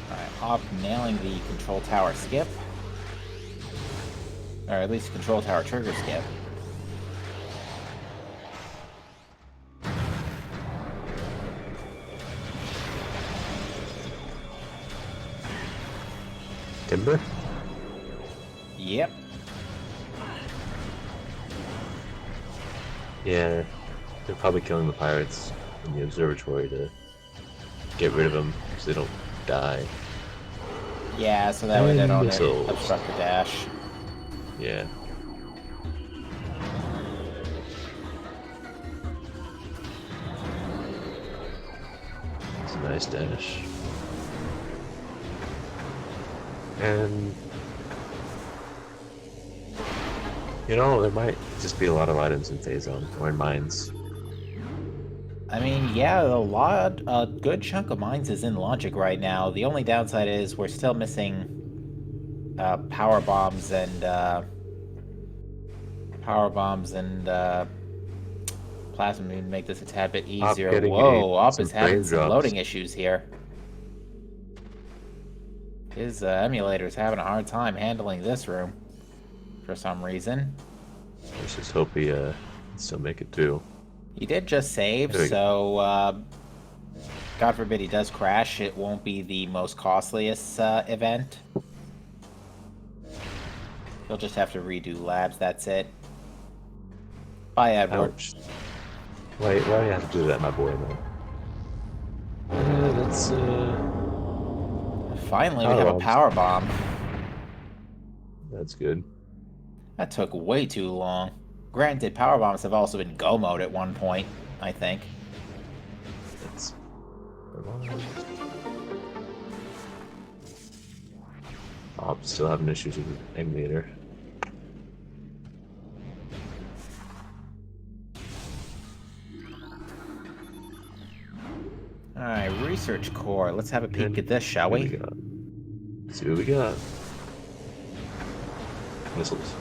Alright, Op nailing the control tower skip. Or at least control tower trigger skip. Timber? Yep. Yeah, they're probably killing the pirates in the observatory to get rid of them so they don't die. Yeah, so that way they And don't missiles. obstruct the dash. Yeah. It's a nice dash. And you know, there might just be a lot of items in Phase Zone or in mines. I mean, yeah, a good chunk of mines is in Logic right now. The only downside is we're still missing power bombs and plasma beam to make this a tad bit Op easier. getting Whoa, Op some is having frame some drops. loading issues here. His emulator's having a hard time handling this room for some reason. Let's just hope he still make it through. He did just save, There we go. so God forbid he does crash, it won't be the most costliest event. He'll just have to redo labs, that's it. Bye, Edward. Ouch. Why do you have to do that, my boy, man? That's Finally, we have a power bomb. That's good. That took way too long. Granted, power bombs have also been go mode at one point, I think. That's I'm still having issues with the emulator. Alright, research core. Let's have a peek And at this, shall what we? do got? Let's see what we got. Missiles.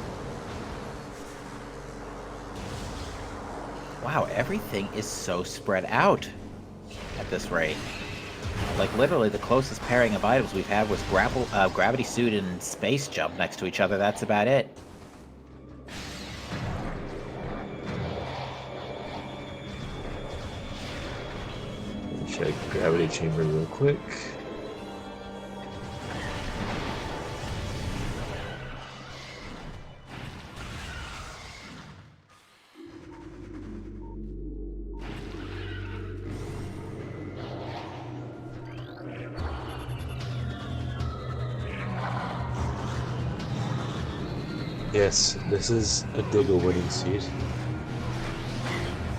Wow, everything is so spread out at this rate. Like, literally, the closest pairing of items we've had was Gravity Suit and Space Jump next to each other. That's about it. Check gravity chamber real quick. Yes, this is a Diggle winning seat.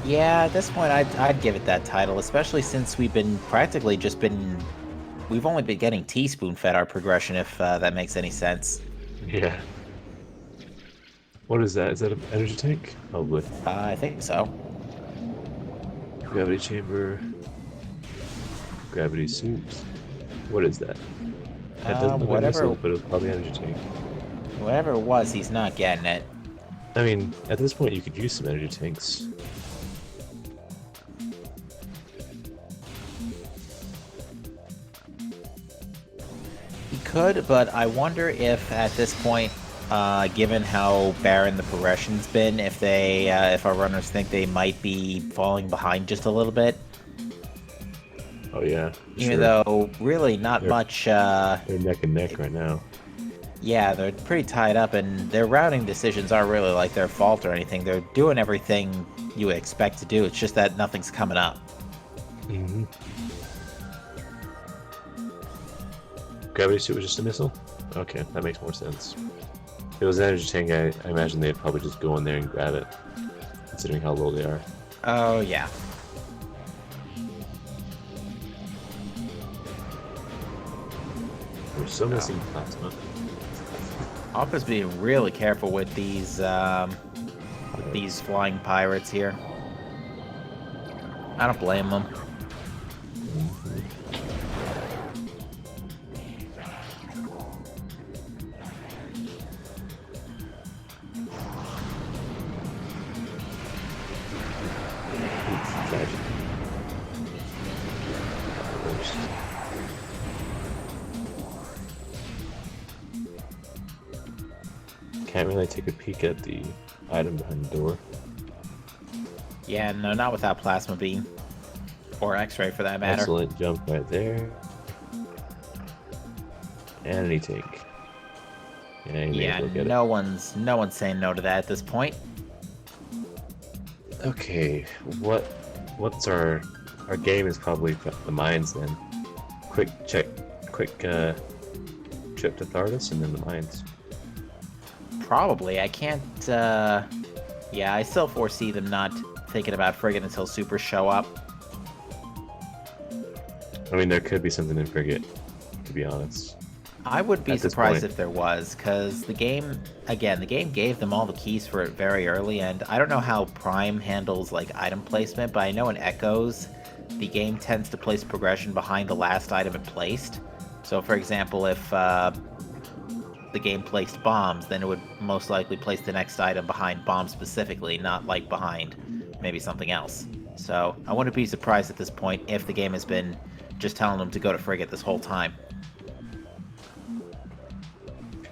Yeah, at this point, I'd give it that title, especially since we've been practically just been... We've only been getting teaspoon-fed our progression, if that makes any sense. Yeah. What is that? Is that an energy tank? Probably. I think so. Gravity chamber. Gravity suit. What is that? That doesn't look like a missile, but it's probably an energy tank. Whatever it was, he's not getting it. I mean, at this point, you could use some energy tanks. He could, but I wonder if at this point, given how barren the progression's been, if our runners think they might be falling behind just a little bit. Oh yeah. Even though really not They're- much. They're neck and neck right now. Yeah, they're pretty tied up, and their routing decisions aren't really like their fault or anything. They're doing everything you would expect to do. It's just that nothing's coming up. Mm-hmm. Gravity suit was just a missile? Okay, that makes more sense. If it was an energy tank, I imagine they'd probably just go in there and grab it, considering how low they are. Oh, yeah. We're still missing plasma. Oppa's being really careful with these flying pirates here. I don't blame them. Tragic. Can't really take a peek at the item behind the door. Yeah, no, not without plasma beam. Or X-ray for that matter. Excellent jump right there. Energy tank. Yeah, you may as Yeah, well get it. no one's saying no to that at this point. Okay, what's our game is probably the mines then. Quick trip to Thardus and then the mines. Probably. I can't, yeah, I still foresee them not thinking about Frigate until Supers show up. I mean, there could be something in Frigate, to be honest. I would be At this surprised point. if there was, because the game, again, the game gave them all the keys for it very early, and I don't know how Prime handles, like, item placement, but I know in Echoes, the game tends to place progression behind the last item it placed. So, for example, if the game placed bombs, then it would most likely place the next item behind bombs specifically, not, like, behind maybe something else. So, I wouldn't be surprised at this point if the game has been just telling them to go to Frigate this whole time.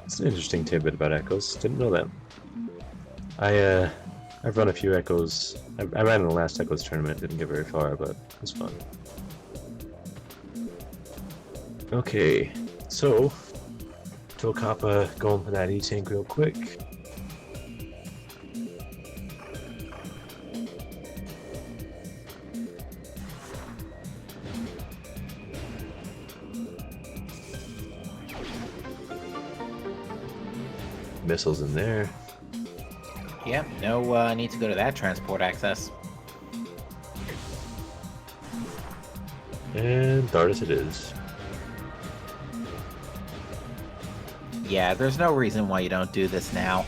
It's an interesting tidbit about Echoes. Didn't know that. I've run a few Echoes. I ran in the last Echoes tournament. Didn't get very far, but it was fun. Okay, so tocapa going for that E-tank real quick. Missiles in there. Yeah, no need to go to that transport access. And Thardus it is. Yeah, there's no reason why you don't do this now.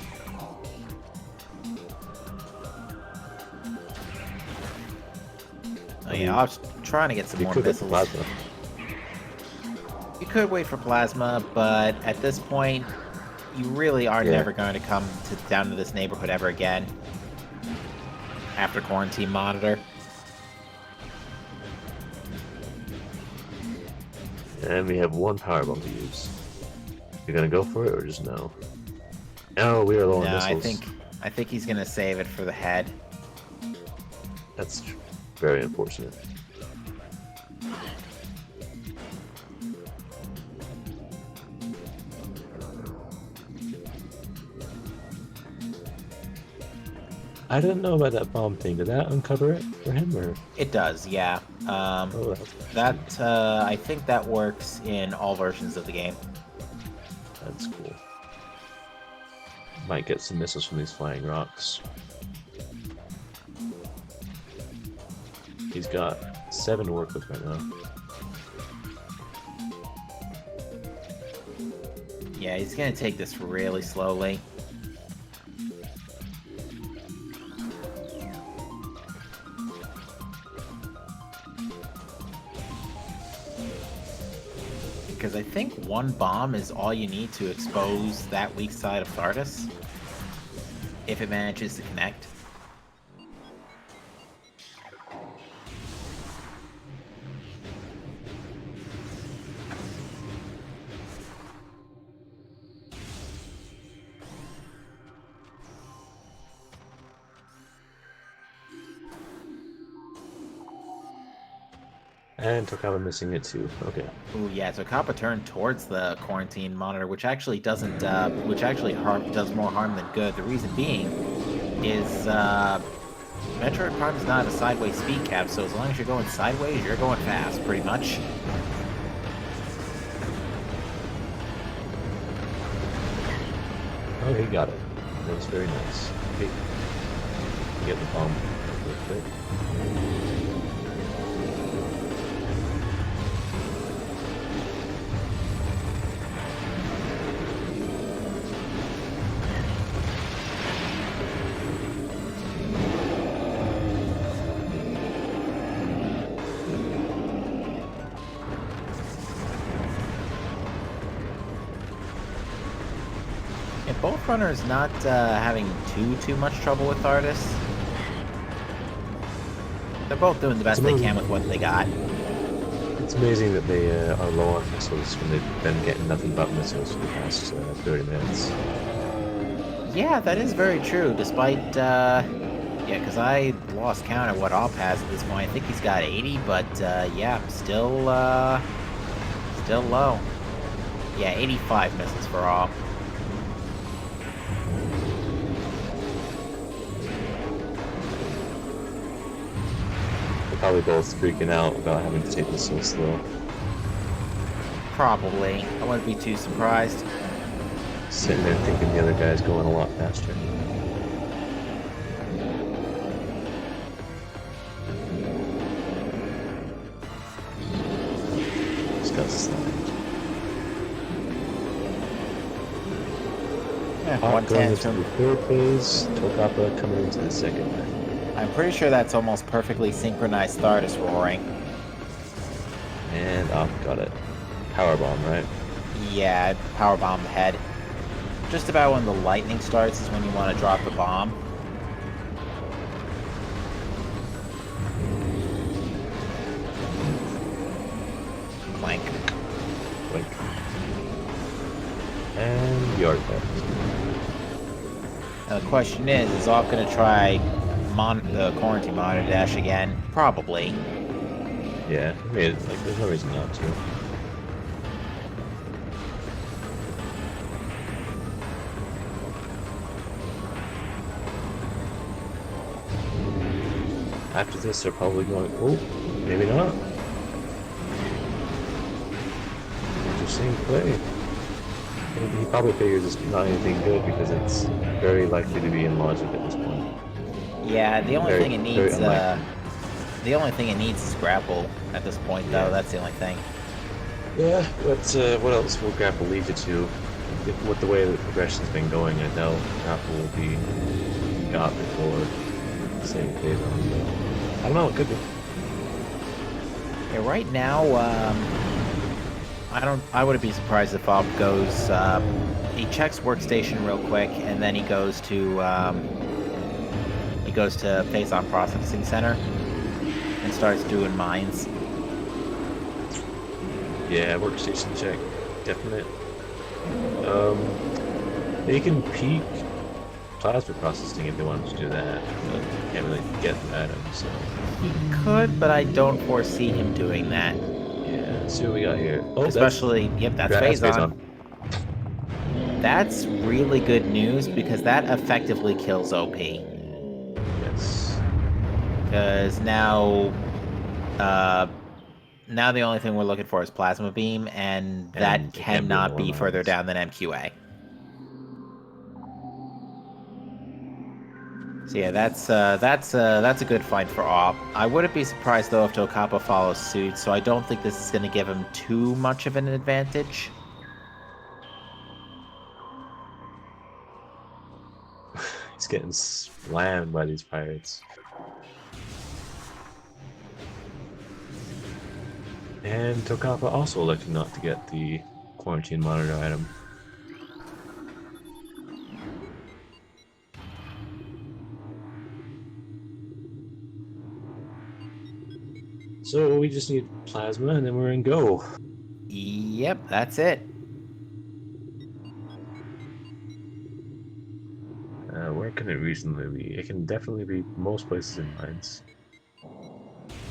Oh yeah, I was trying to get some You more could get the missiles. plasma. You could wait for plasma, but at this point, you really are Yeah. never going to come down to this neighborhood ever again. After Quarantine Monitor. And we have one power bomb to use. You're gonna go for it or just no? No, we are low on No, missiles. I think he's gonna save it for the head. That's very unfortunate. I didn't know about that bomb thing. Did that uncover it for him, or? It does, yeah. Oh, that's I think that works in all versions of the game. that's cool. Might get some missiles from these flying rocks. He's got 7 to work with right now. Yeah, he's gonna take this really slowly. Because I think one bomb is all you need to expose that weak side of Thardus. If it manages to connect. And tocapa missing it too. Okay. Ooh, yeah, so Kappa turned towards the quarantine monitor, which actually does more harm than good. The reason being is Metroid Prime is not a sideways speed cap, so as long as you're going sideways, you're going fast, pretty much. Oh, he got it. That was very nice. Okay. Get the bomb real quick. And both runners not having too much trouble with Thardus. They're both doing the best they can with what they got. It's amazing that they are low on missiles when they've been getting nothing but missiles for the past 30 minutes. Yeah, that is very true, despite, yeah, because I lost count at what AWP has at this point. I think he's got 80, but, yeah, still low. Yeah, 85 missiles for AWP. probably both freaking out about having to take this so slow. Probably. I wouldn't be too surprised. Sitting there thinking the other guy's going a lot faster. Just got slammed. Yeah, Hawk going 110 into the third phase, tocapa coming into the second one. I'm pretty sure that's almost perfectly synchronized Stardust roaring. And off got it. Powerbomb, right? Yeah, powerbomb the head. Just about when the lightning starts is when you want to drop the bomb. Clank. Like. And yard left. Now the question is Op going to try the quarantine monitor dash again? Probably. Yeah, I mean, like, there's no reason not to. After this, they're probably going, oh, maybe not. Interesting play. He probably figures it's not anything good because it's very likely to be in logic at this point. Yeah, the only thing it needs, the only thing it needs is grapple at this point, though. Yeah. That's the only thing. Yeah, but what else will grapple lead you to? With the way the progression's been going, I doubt grapple will be got before the same phase on. I don't know, it could be. Yeah, right now, I wouldn't be surprised if Op goes, he checks workstation real quick, and then he goes to Face-On Processing Center and starts doing mines. Yeah, workstation check, definite. They can peak plasma processing if they wanted to do that, but can't really get that item, so. He could, but I don't foresee him doing that. Yeah, let's see what we got here. Oh, especially, yep, that's Phase-On. Phase-On. That's really good news because that effectively kills OP. Yes. Because now the only thing we're looking for is Plasma Beam, and that cannot be further down than MQA. So yeah, that's a good fight for Op. I wouldn't be surprised though if tocapa follows suit, so I don't think this is going to give him too much of an advantage. He's getting slammed by these pirates. And tocapa also elected not to get the quarantine monitor item. So we just need plasma and then we're in go. Yep, that's it. Where can it reasonably be? It can definitely be most places in mines.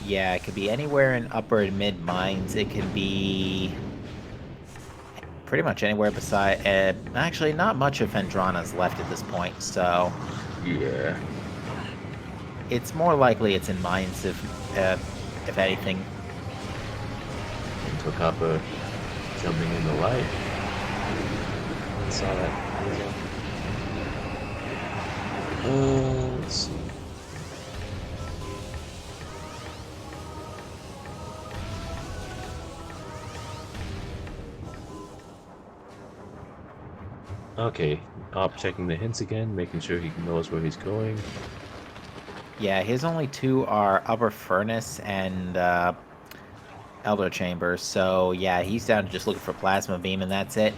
Yeah, it could be anywhere in upper and mid mines. It can be pretty much anywhere beside... actually, not much of Vendrana's left at this point, so... Yeah. It's more likely it's in mines if anything. And tocapa jumping in the light. I saw that. Let's see. Okay, Op checking the hints again, making sure he knows where he's going. Yeah, his only two are Upper Furnace and Elder Chamber, so yeah, he's down to just looking for Plasma Beam, and that's it.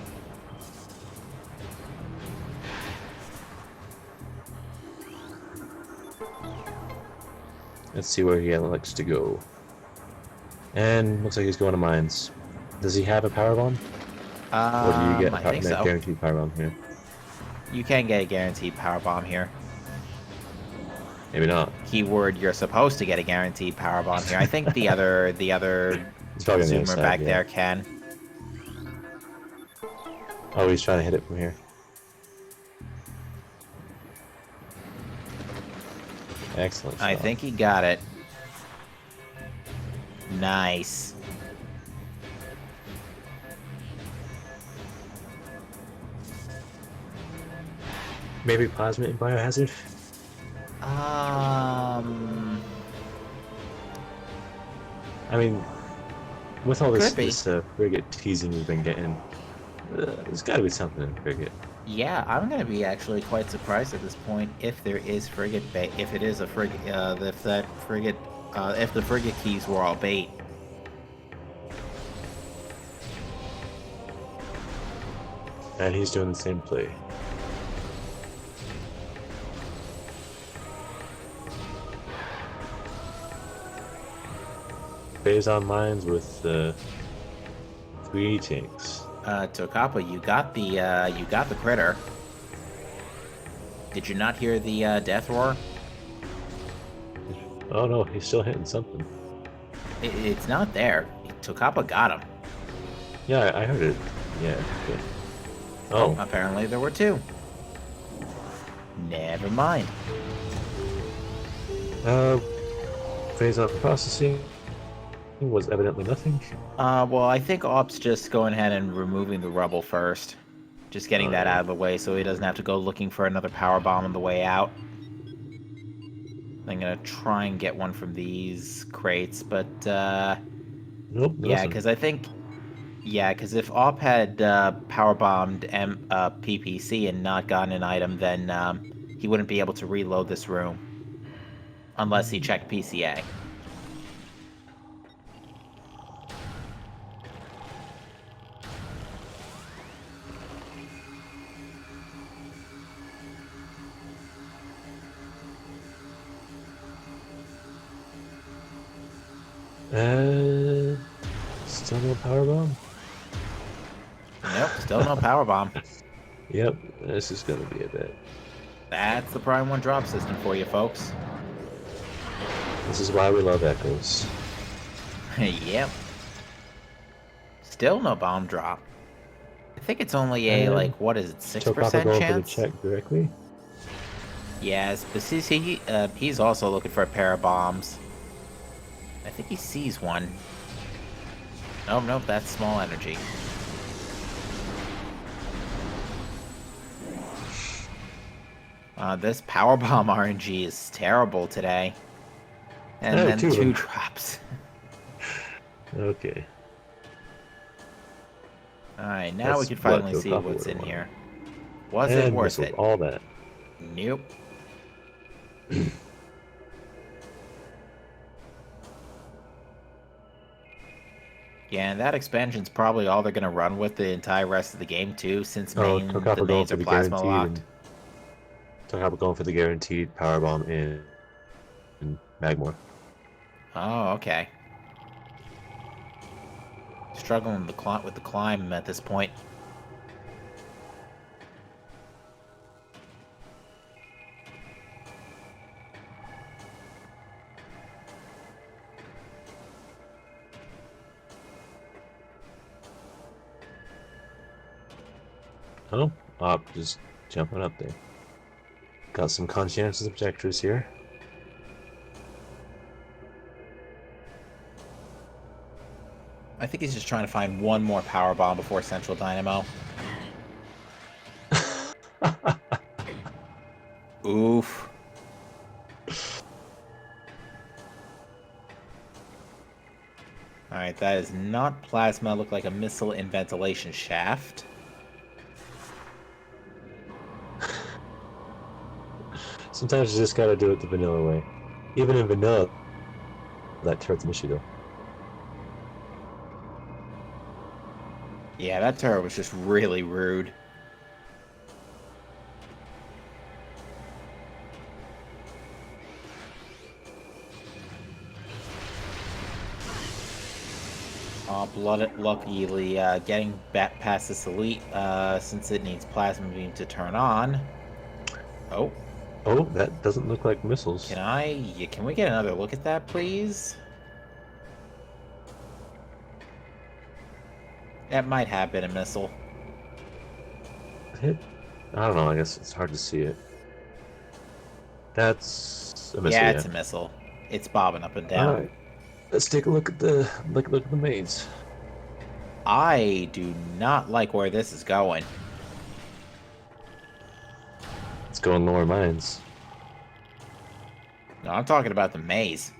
Let's see where he elects to go. And looks like he's going to mines. Does he have a power bomb? Or do you get I think so. guaranteed power bomb here? You can get a guaranteed power bomb here. Maybe not. Keyword: you're supposed to get a guaranteed power bomb here. I think the other zoomer back there can. Oh, he's trying to hit it from here. Excellent shot. I think he got it. Nice. Maybe plasma and biohazard? I mean, with all Could be. this frigate teasing we've been getting, there's got to be something in frigate. Yeah, I'm gonna be actually quite surprised at this point if there is frigate bait. If it is a frigate, if that frigate, if the frigate keys were all bait. And he's doing the same play. Phase on mines with 3 tanks. Tocapa, you got the critter. Did you not hear the death roar? Oh no, he's still hitting something. It's not there. Tocapa got him. Yeah, I heard it. Yeah. Okay. Oh, Apparently there were 2. Never mind. phase on processing was evidently nothing. Well, I think Op's just going ahead and removing the rubble first. Just getting that out of the way so he doesn't have to go looking for another power bomb on the way out. I'm gonna try and get one from these crates, but Nope. yeah, because I think, because if Op had power bombed PPC and not gotten an item, then he wouldn't be able to reload this room unless he checked PCA. Still no power bomb. Nope, still no power bomb. Yep, this is gonna be a bit. That's the Prime 1 drop system for you, folks. This is why we love echoes. Yep. Still no bomb drop. I think it's only a, like, what is it, 6% going chance? for the check directly. Yes, but he's also looking for a pair of bombs. I think he sees one. Nope, that's small energy. This power bomb RNG is terrible today. And then 2 drops. Okay. Alright, now we can finally see what's in here. Was it worth it? All that. Nope. Yeah, and that expansion's probably all they're gonna run with the entire rest of the game too, since the mains are plasma locked. Tocapa going for the guaranteed power bomb in Magmore. Oh, okay. Struggling with the climb at this point. Oh, Op just jumping up there. Got some conscientious objectors here. I think he's just trying to find one more power bomb before Central Dynamo. Oof. Alright, that is not plasma. Look like a missile in ventilation shaft. Sometimes you just gotta do it the vanilla way. Even in vanilla, that turret's an issue though. Yeah, that turret was just really rude. Luckily, getting back past this elite, since it needs plasma beam to turn on. Oh. Oh, that doesn't look like missiles. Can we get another look at that, please? That might have been a missile. I don't know, I guess it's hard to see it. That's a missile. Yeah, it's a missile. It's bobbing up and down. Alright. Let's take a look at the look at the maze. I do not like where this is going. Let's go in lower mines. No, I'm talking about the maze.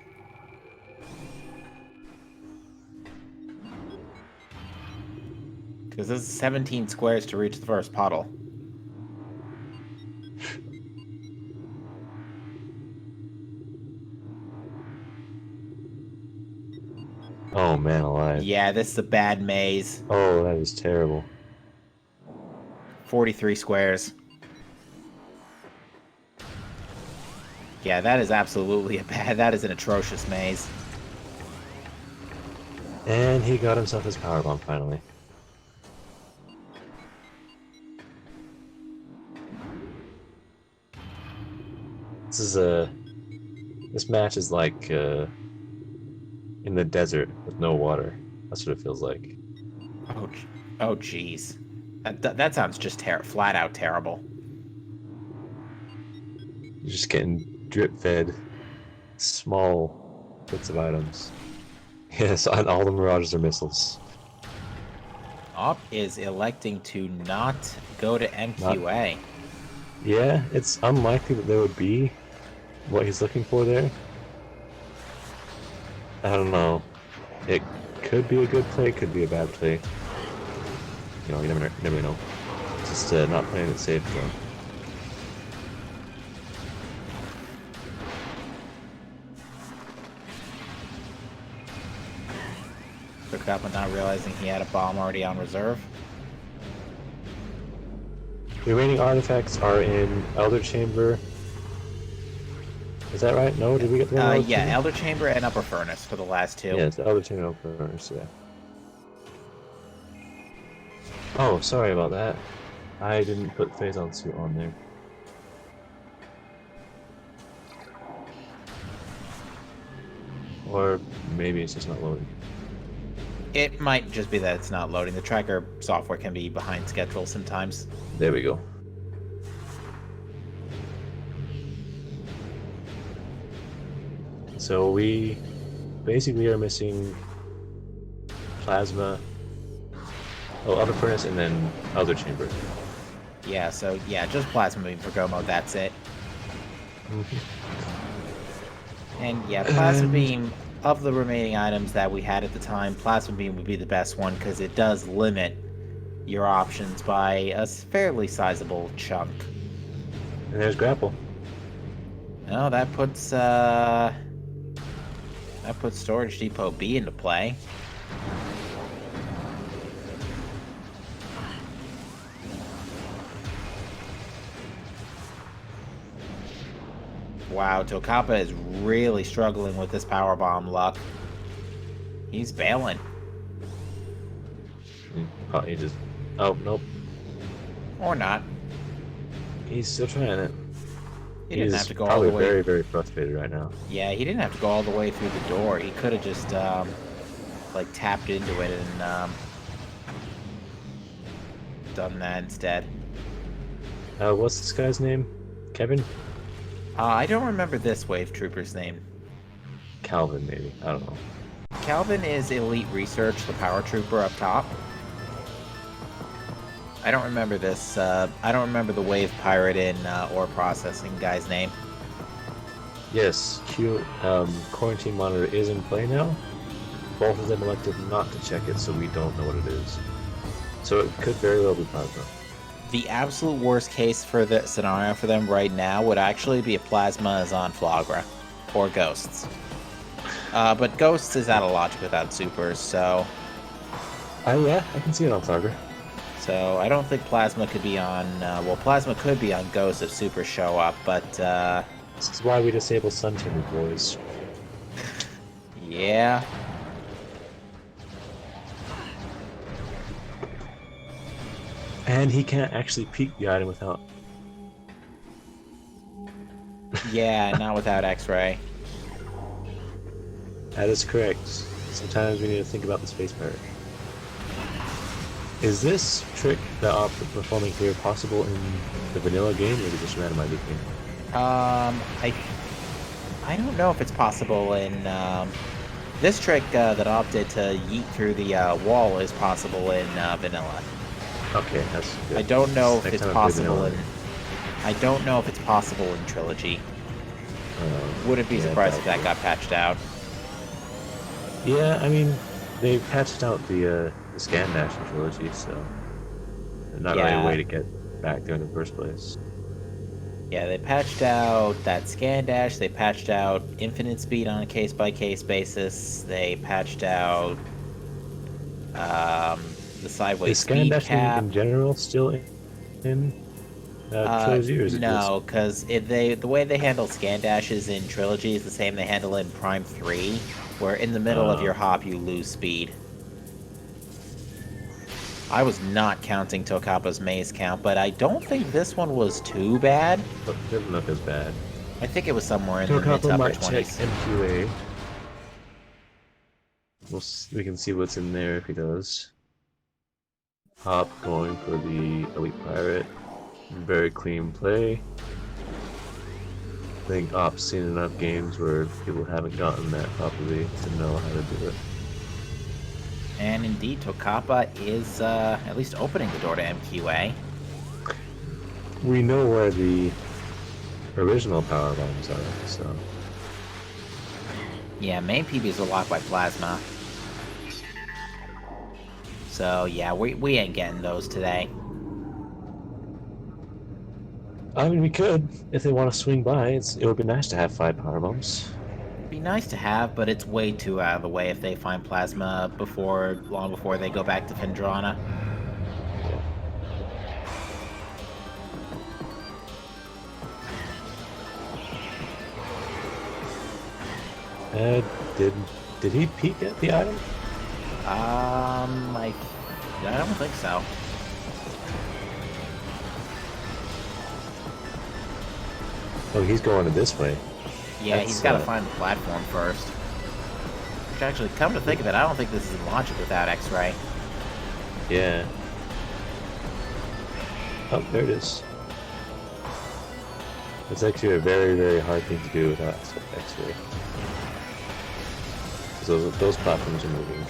Because this is 17 squares to reach the first puddle. Oh man, alive. Yeah, this is a bad maze. Oh, that is terrible. 43 squares. Yeah, that is absolutely that is an atrocious maze. And he got himself his power bomb finally. This match is like in the desert with no water. That's what it feels like. Oh, jeez. That sounds just flat out terrible. You're just getting drip fed small bits of items. Yes, and all the mirages are missiles. Op is electing to not go to MQA. Yeah, it's unlikely that there would be what he's looking for there. I don't know. It could be a good play, could be a bad play. You know, you never know. Just not playing it safe though. Tocapa not realizing he had a bomb already on reserve. The remaining artifacts are in Elder Chamber. Is that right? No? Did we get the one? Yeah, Elder Chamber and Upper Furnace for the last two. Yeah, it's the Elder Chamber and Upper Furnace, yeah. Oh, sorry about that. I didn't put Phazon Suit on there. Or maybe it's just not loading. It might just be that it's not loading. The tracker software can be behind schedule sometimes. There we go. So we basically are missing Plasma, Upper Furnace, and then Elder Chamber. Yeah, so yeah, just Plasma Beam for Go Mode, that's it. And yeah, Plasma Beam, of the remaining items that we had at the time, Plasma Beam would be the best one because it does limit your options by a fairly sizable chunk. And there's Grapple. No, that puts Storage Depot B into play. Wow, Tocapa is really struggling with this power bomb luck. He's bailing. He just... Oh, nope. Or not. He's still trying it. He didn't have to go all probably the way. very, very frustrated right now. Yeah, he didn't have to go all the way through the door. He could have just, like, tapped into it and, done that instead. What's this guy's name? Kevin? I don't remember this Wave Trooper's name. Calvin, maybe. I don't know. Calvin is Elite Research, the Power Trooper up top. I don't remember this, I don't remember the Wave Pirate in Ore Processing guy's name. Yes, Quarantine Monitor is in play now. Both of them elected not to check it, so we don't know what it is. So it could very well be Plasma. The absolute worst case for the scenario for them right now would actually be a Plasma as on Flagra. Or Ghosts. But Ghosts is out of logic without supers, so... Yeah, I can see it on Flagra. So I don't think Plasma could be on... well, Plasma could be on Ghosts if supers show up, but... This is why we disable Sun Timber, boys. Yeah. And he can't actually peek the item without... Yeah, not without X-Ray. That is correct. Sometimes we need to think about the space pirate. Is this trick that I'm performing here possible in the vanilla game, or is it just a randomizer game? I don't know if it's possible in This trick that Op did to yeet through the wall is possible in vanilla. Okay, that's good. I don't know if Next it's time I play possible vanilla. in. I don't know if it's possible in trilogy. Wouldn't be Yeah, surprised if that doubtful. got patched out. Yeah, I mean, they patched out the scan dash in trilogy, so there's not really a Yeah, way to get back there in the first place. yeah, they patched out that scan dash. They patched out infinite speed on a case-by-case basis. They patched out the sideways Is scan speed dash cap. in general still in trilogy, or is it just No, because the way they handle scan dashes in trilogy is the same they handle in Prime 3, where in the middle of uh, your hop you lose speed. I was not counting Tocapa's maze count, but I don't think this one was too bad. doesn't look as bad? I think it was somewhere in the mid Tocapa to upper might check 20s. MQA. We can see what's in there if he does. Hop going for the Elite Pirate. Very clean play. I think Op's seen enough games where people haven't gotten that properly to know how to do it. And indeed, Tocapa is at least opening the door to MQA. We know where the original power bombs are, so Yeah, main PBs are locked by Plasma. So yeah, we ain't getting those today. I mean we could if they want to swing by. It would be nice to have 5 power bombs. Be nice to have, but it's way too out of the way if they find Plasma long before they go back to Fendrana. Uh, did did he peek at the item? I don't think so. Oh, he's going this way. Yeah, That's, he's got to find the platform first. Which actually, come to think of it, I don't think this is logic without X-Ray. Yeah. Oh, there it is. It's actually a very, very hard thing to do without X-ray. Those platforms are moving.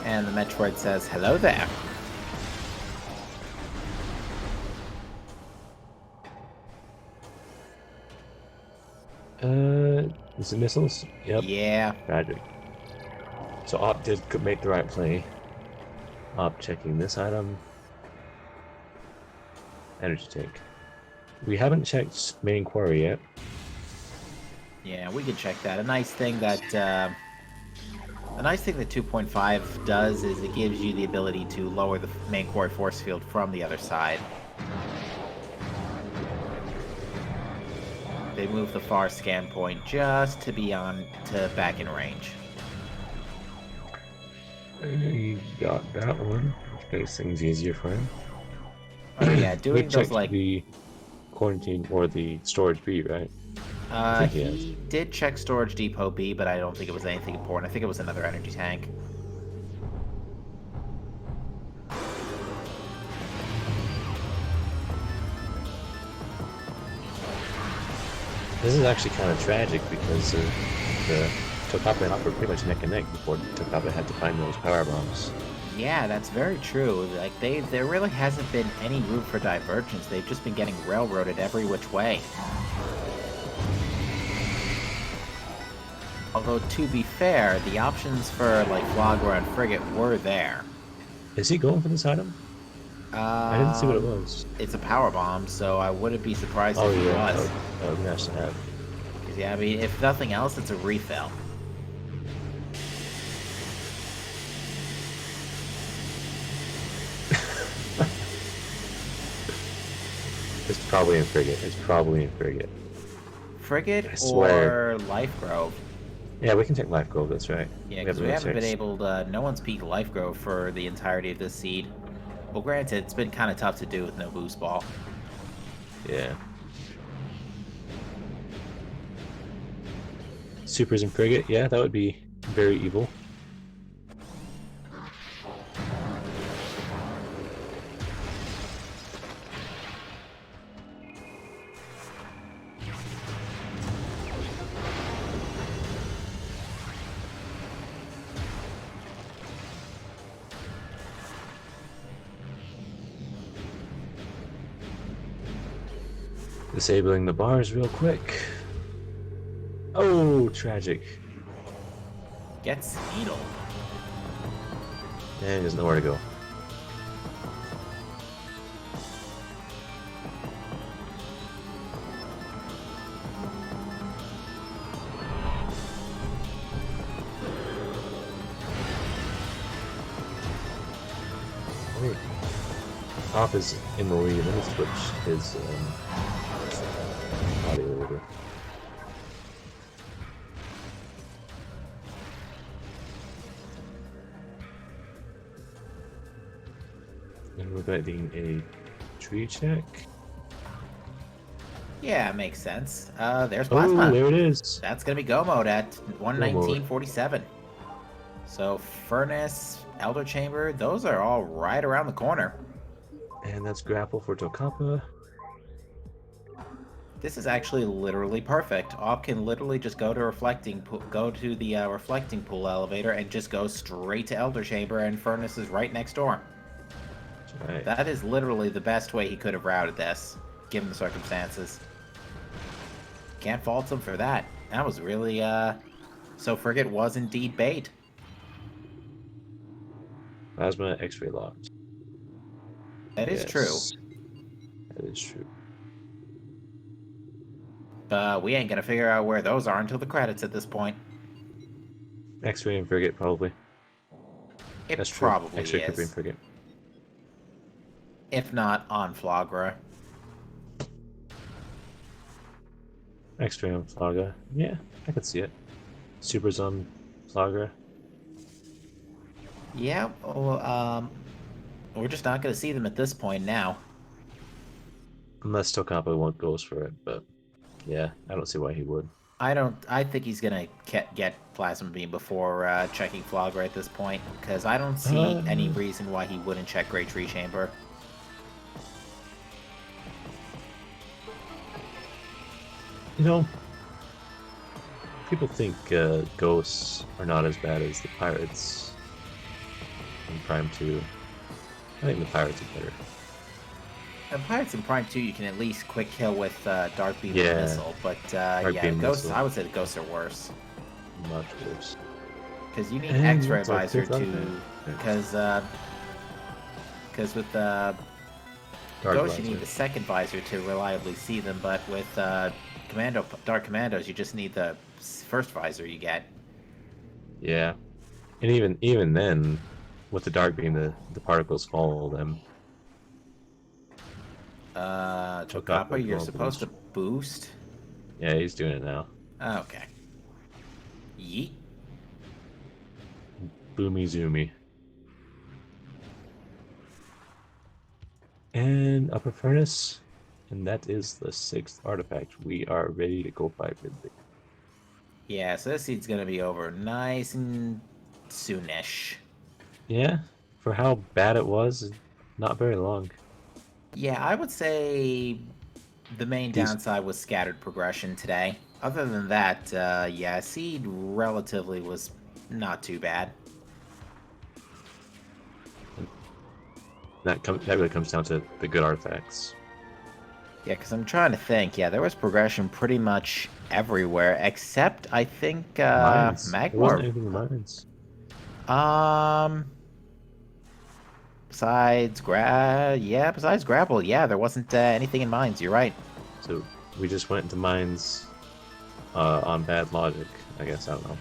And the Metroid says, hello there. Is it missiles? Yep. Yeah. Tragic. So Op could make the right play. Op checking this item. Energy tank. We haven't checked main quarry yet. Yeah, we can check that. A nice thing that 2.5 does is it gives you the ability to lower the main quarry force field from the other side. They move the far scan point just to be back in range. He got that one, which makes things easier for him. Oh yeah, doing those like the quarantine or the storage B, right? he did check storage depot B, but I don't think it was anything important. I think it was another energy tank. This is actually kind of tragic because the Tocapa and Op were pretty much neck and neck before Tocapa had to find those power bombs. Yeah, that's very true. Like there really hasn't been any room for divergence. They've just been getting railroaded every which way. Although to be fair, the options for like Flogger and Frigate were there. Is he going for this item? I didn't see what it was. It's a power bomb, so I wouldn't be surprised if he was. That would be nice to have. Yeah, I mean, if nothing else, it's a refill. It's probably in Frigate. It's probably in Frigate. Frigate or Life Grove? Yeah, we can take Life Grove, that's right. Yeah, because we haven't been able to... No one's peaked Life Grove for the entirety of this seed. Well, granted, it's been kind of tough to do with no boost ball. Yeah. Supers in Frigate, yeah, that would be very evil. Disabling the bars real quick. Oh, tragic. Gets needle. And he doesn't know where to go. Top is in the lead. Let me switch his audio over. And we're getting a tree check. Yeah, makes sense. There's Oh, Plasma. there it is. That's gonna be go mode at Go mode. 119.47. So Furnace, Elder Chamber, those are all right around the corner. And that's grapple for tocapa. This is actually literally perfect. Op can literally just go to the reflecting pool elevator and just go straight to Elder Chamber, and Furnace is right next door. Right. That is literally the best way he could have routed this, given the circumstances. Can't fault him for that. That was really, So Frigate was indeed bait. Plasma X-ray locked. That is true. That is true. But we ain't gonna figure out where those are until the credits at this point. X-ray and frigate probably. It That's true. probably X-ray could be is. frigate. If not on Flagra. X-ray on Flaga. Yeah, I could see it. Super's on Flaga. Yeah, well, we're just not gonna see them at this point now. Unless Tocapa goes for it, but yeah, I don't see why he would. I think he's gonna get Plasma Beam before checking Flagra at this point, because I don't see any reason why he wouldn't check Great Tree Chamber. You know, people think ghosts are not as bad as the pirates in Prime 2. I think the pirates are better. And Pirates in Prime 2, you can at least quick kill with Dark Beam and Yeah. Missile, but Dark yeah, Beam Ghosts, Missile. I would say the Ghosts are worse. Much worse. Because you need And X-Ray it's our Visor fifth to... artifact. Because with Dark Ghosts, you Visor. need the second visor to reliably see them, but with Dark Commandos, you just need the first visor you get. Yeah, and even then, with the dark beam, the particles follow them. Tocapa, you're supposed to boost? Yeah, he's doing it now. Okay. Yeet. Boomy zoomy. And upper furnace, and that is the 6th artifact. We are ready to go fight Ridley. Yeah, so this seed's gonna be over nice and soonish. Yeah, for how bad it was, not very long. Yeah, I would say the main downside was scattered progression today. Other than that, yeah, seed relatively was not too bad. That really comes down to the good artifacts. Yeah, because I'm trying to think. Yeah, there was progression pretty much everywhere, except I think Mines. There wasn't Magmor. anything in mines. Besides grapple, yeah, there wasn't anything in mines. You're right. So we just went into mines on bad logic, I guess. I don't know.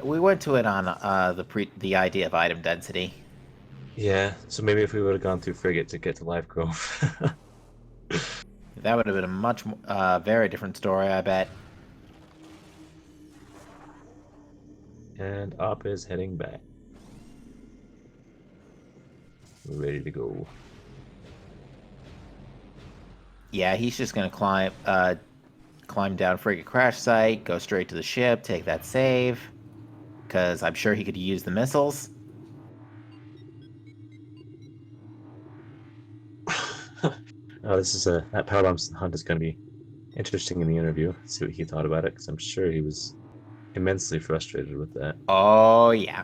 We went to it on the idea of item density. Yeah, so maybe if we would have gone through Frigate to get to Life Grove. That would have been a much very different story, I bet. And Op is heading back. We're ready to go. Yeah, he's just gonna climb down Frigate crash site, go straight to the ship, take that save, because I'm sure he could use the missiles. This is that Power Bombs hunt is going to be interesting in the interview. See what he thought about it, because I'm sure he was immensely frustrated with that. Oh yeah.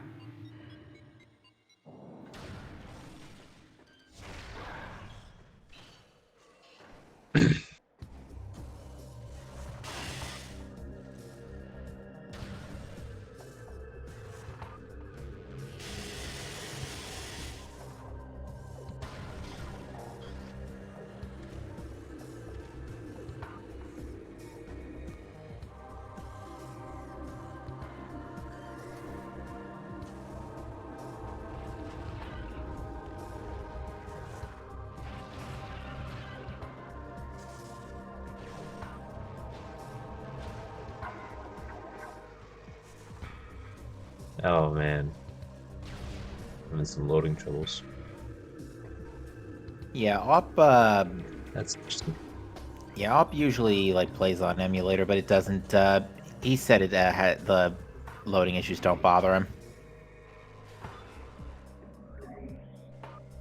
Oh man, I'm in some loading troubles. Yeah, Op. That's interesting. Yeah, Op usually like plays on emulator, but it doesn't. He said it the loading issues don't bother him.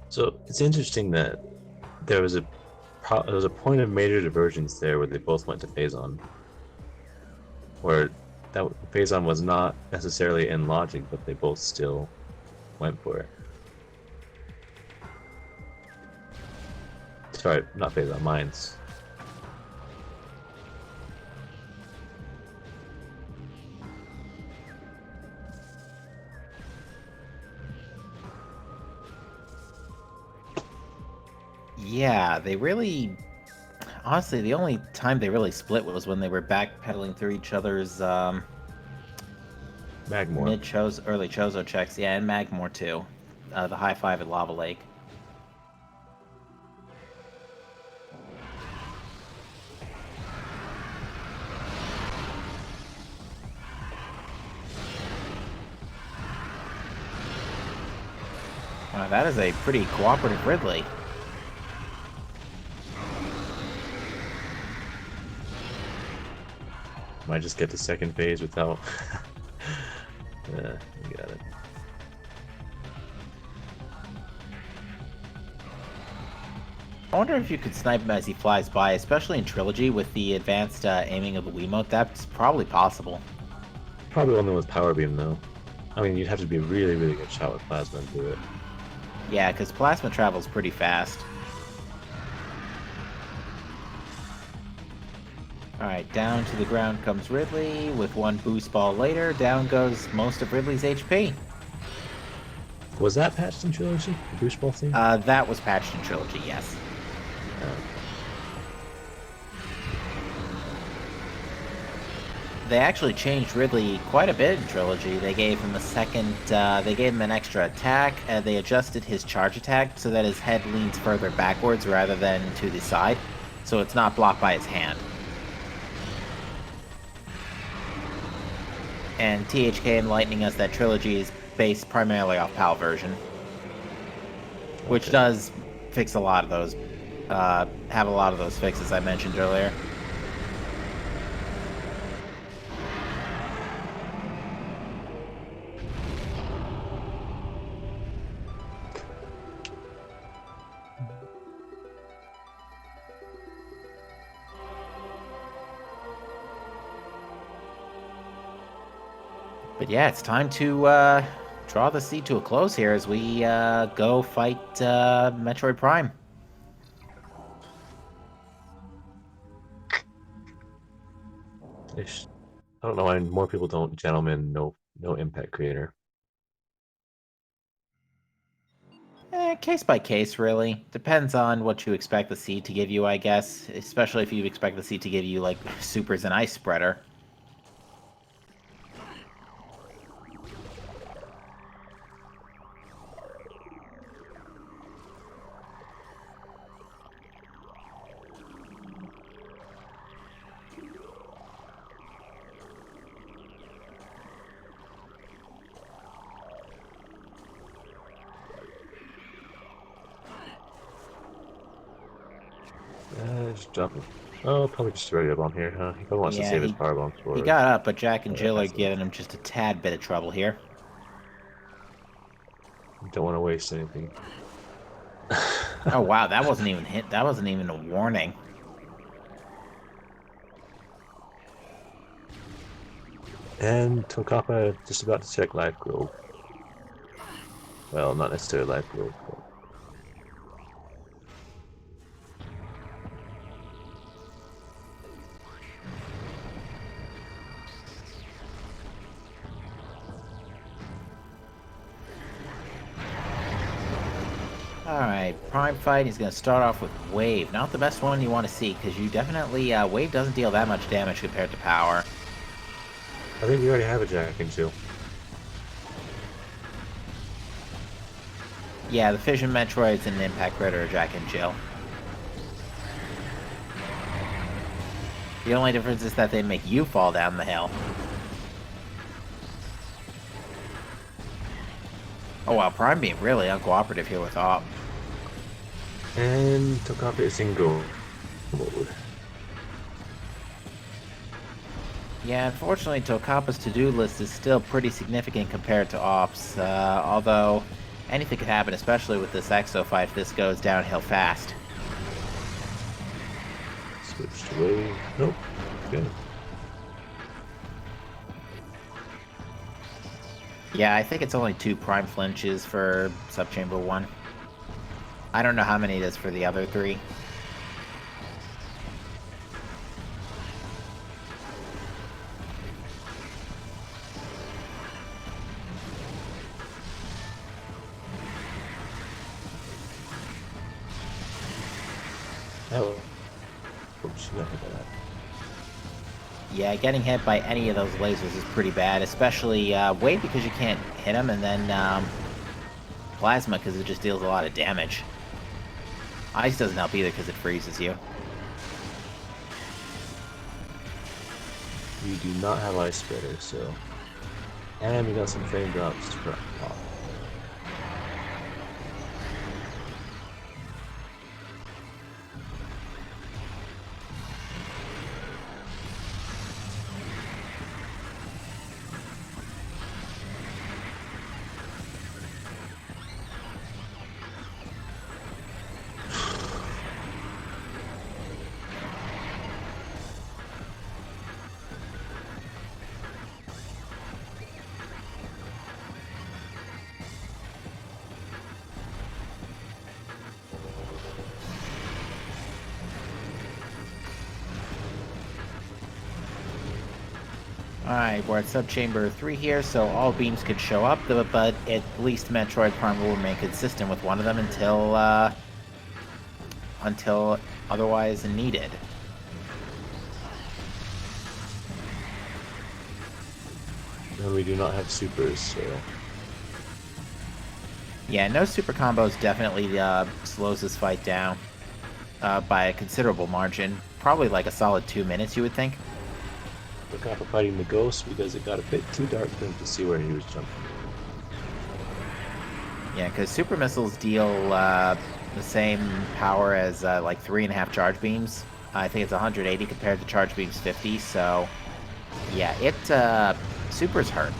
So it's interesting that there was there was a point of major divergence there where they both went to Phazon, where that Phazon was not necessarily in logic, but they both still went for it. Sorry, not Phazon, Mines. Yeah, they really. Honestly, the only time they really split was when they were backpedaling through each other's Magmore. early Chozo checks. Yeah, and Magmore too. The high five at Lava Lake. Wow, that is a pretty cooperative Ridley. Might just get to second phase without. Yeah, you got it. I wonder if you could snipe him as he flies by, especially in Trilogy with the advanced aiming of the Wiimote. That's probably possible. Probably only with Power Beam though. I mean, you'd have to be a really, really good shot with Plasma to do it. Yeah, because plasma travels pretty fast. Alright, down to the ground comes Ridley. With one boost ball later, down goes most of Ridley's HP. Was that patched in Trilogy? The boost ball thing? That was patched in Trilogy, yes. They actually changed Ridley quite a bit in Trilogy. They gave him a second, they gave him an extra attack, and they adjusted his charge attack so that his head leans further backwards rather than to the side, so it's not blocked by his hand. And THK enlightening us that Trilogy is based primarily off PAL version, which does fix a lot of those, have a lot of those fixes I mentioned earlier. But yeah, it's time to draw the seed to a close here as we go fight Metroid Prime. Ish. I don't know why more people don't gentleman no impact creator. Case by case, really. Depends on what you expect the seed to give you, I guess. Especially if you expect the seed to give you, like, supers and ice spreader. Just drop it. Oh, probably just a regular bomb here, huh? He probably wants to Yeah, save his power bombs for. he got up, but Jack and Jill are passive. giving him just a tad bit of trouble here. Don't want to waste anything. Oh wow, that wasn't even hit. That wasn't even a warning. And Tocapa just about to check Life Grove. Well, not necessarily Life Grove, but... Alright, Prime fight, he's going to start off with Wave. Not the best one you want to see, because you definitely, Wave doesn't deal that much damage compared to Power. I think we already have a Jack and Jill. Yeah, the Fission Metroids and Impact Critter are Jack and Jill. The only difference is that they make you fall down the hill. Oh wow, Prime being really uncooperative here with Op. And tocapa is in go mode. Yeah, unfortunately, Tocapa's to-do list is still pretty significant compared to Op's, although anything could happen, especially with this Exo fight if this goes downhill fast. Switched away. Nope. Good. Yeah, I think it's only 2 Prime flinches for Subchamber 1. I don't know how many it is for the other 3. Oh. Oops, not hit by that. Yeah, getting hit by any of those lasers is pretty bad, especially Wave because you can't hit them, and then Plasma because it just deals a lot of damage. Ice doesn't help either because it freezes you. We do not have ice spreader, so. And we got some frame drops to pop. Alright, we're at Subchamber 3 here, so all beams could show up, but at least Metroid Prime will remain consistent with one of them until otherwise needed. And we do not have supers, so. Yeah, no super combos definitely slows this fight down by a considerable margin. Probably like a solid 2 minutes, you would think. Tocapa fighting the ghost because it got a bit too dark for him to see where he was jumping. Yeah, because super missiles deal the same power as like 3.5 charge beams. I think it's 180 compared to charge beams 50, so yeah, it supers hurt.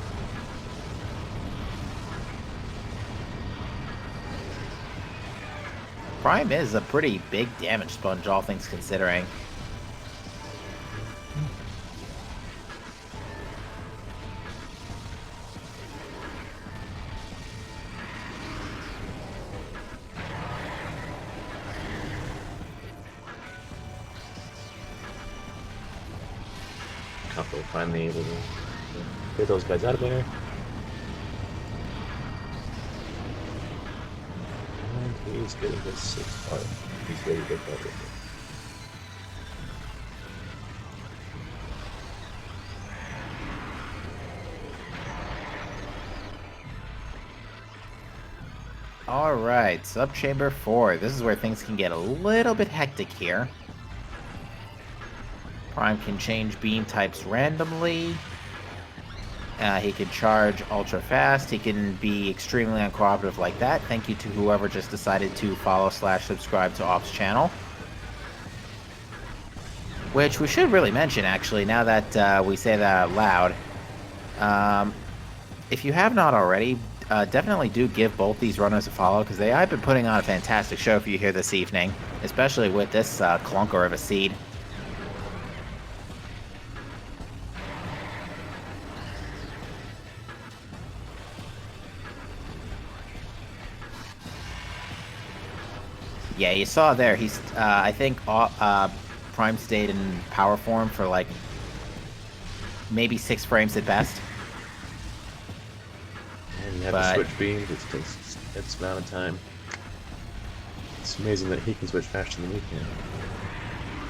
Prime is a pretty big damage sponge, all things considering. Couple finally able to get those guys out of there. And he's getting his 6th part. He's ready to get better. Alright, Subchamber 4. This is where things can get a little bit hectic here. Prime can change beam types randomly. He can charge ultra fast. He can be extremely uncooperative like that. Thank you to whoever just decided to follow/subscribe to Op's channel. Which we should really mention, actually, now that we say that out loud. If you have not already, definitely do give both these runners a follow, because they have been putting on a fantastic show for you here this evening, especially with this clunker of a seed. Yeah, you saw there, he's, I think, Prime stayed in power form for, like, maybe 6 frames at best. And you have to switch beams, it takes X amount of time. It's amazing that he can switch faster than we can.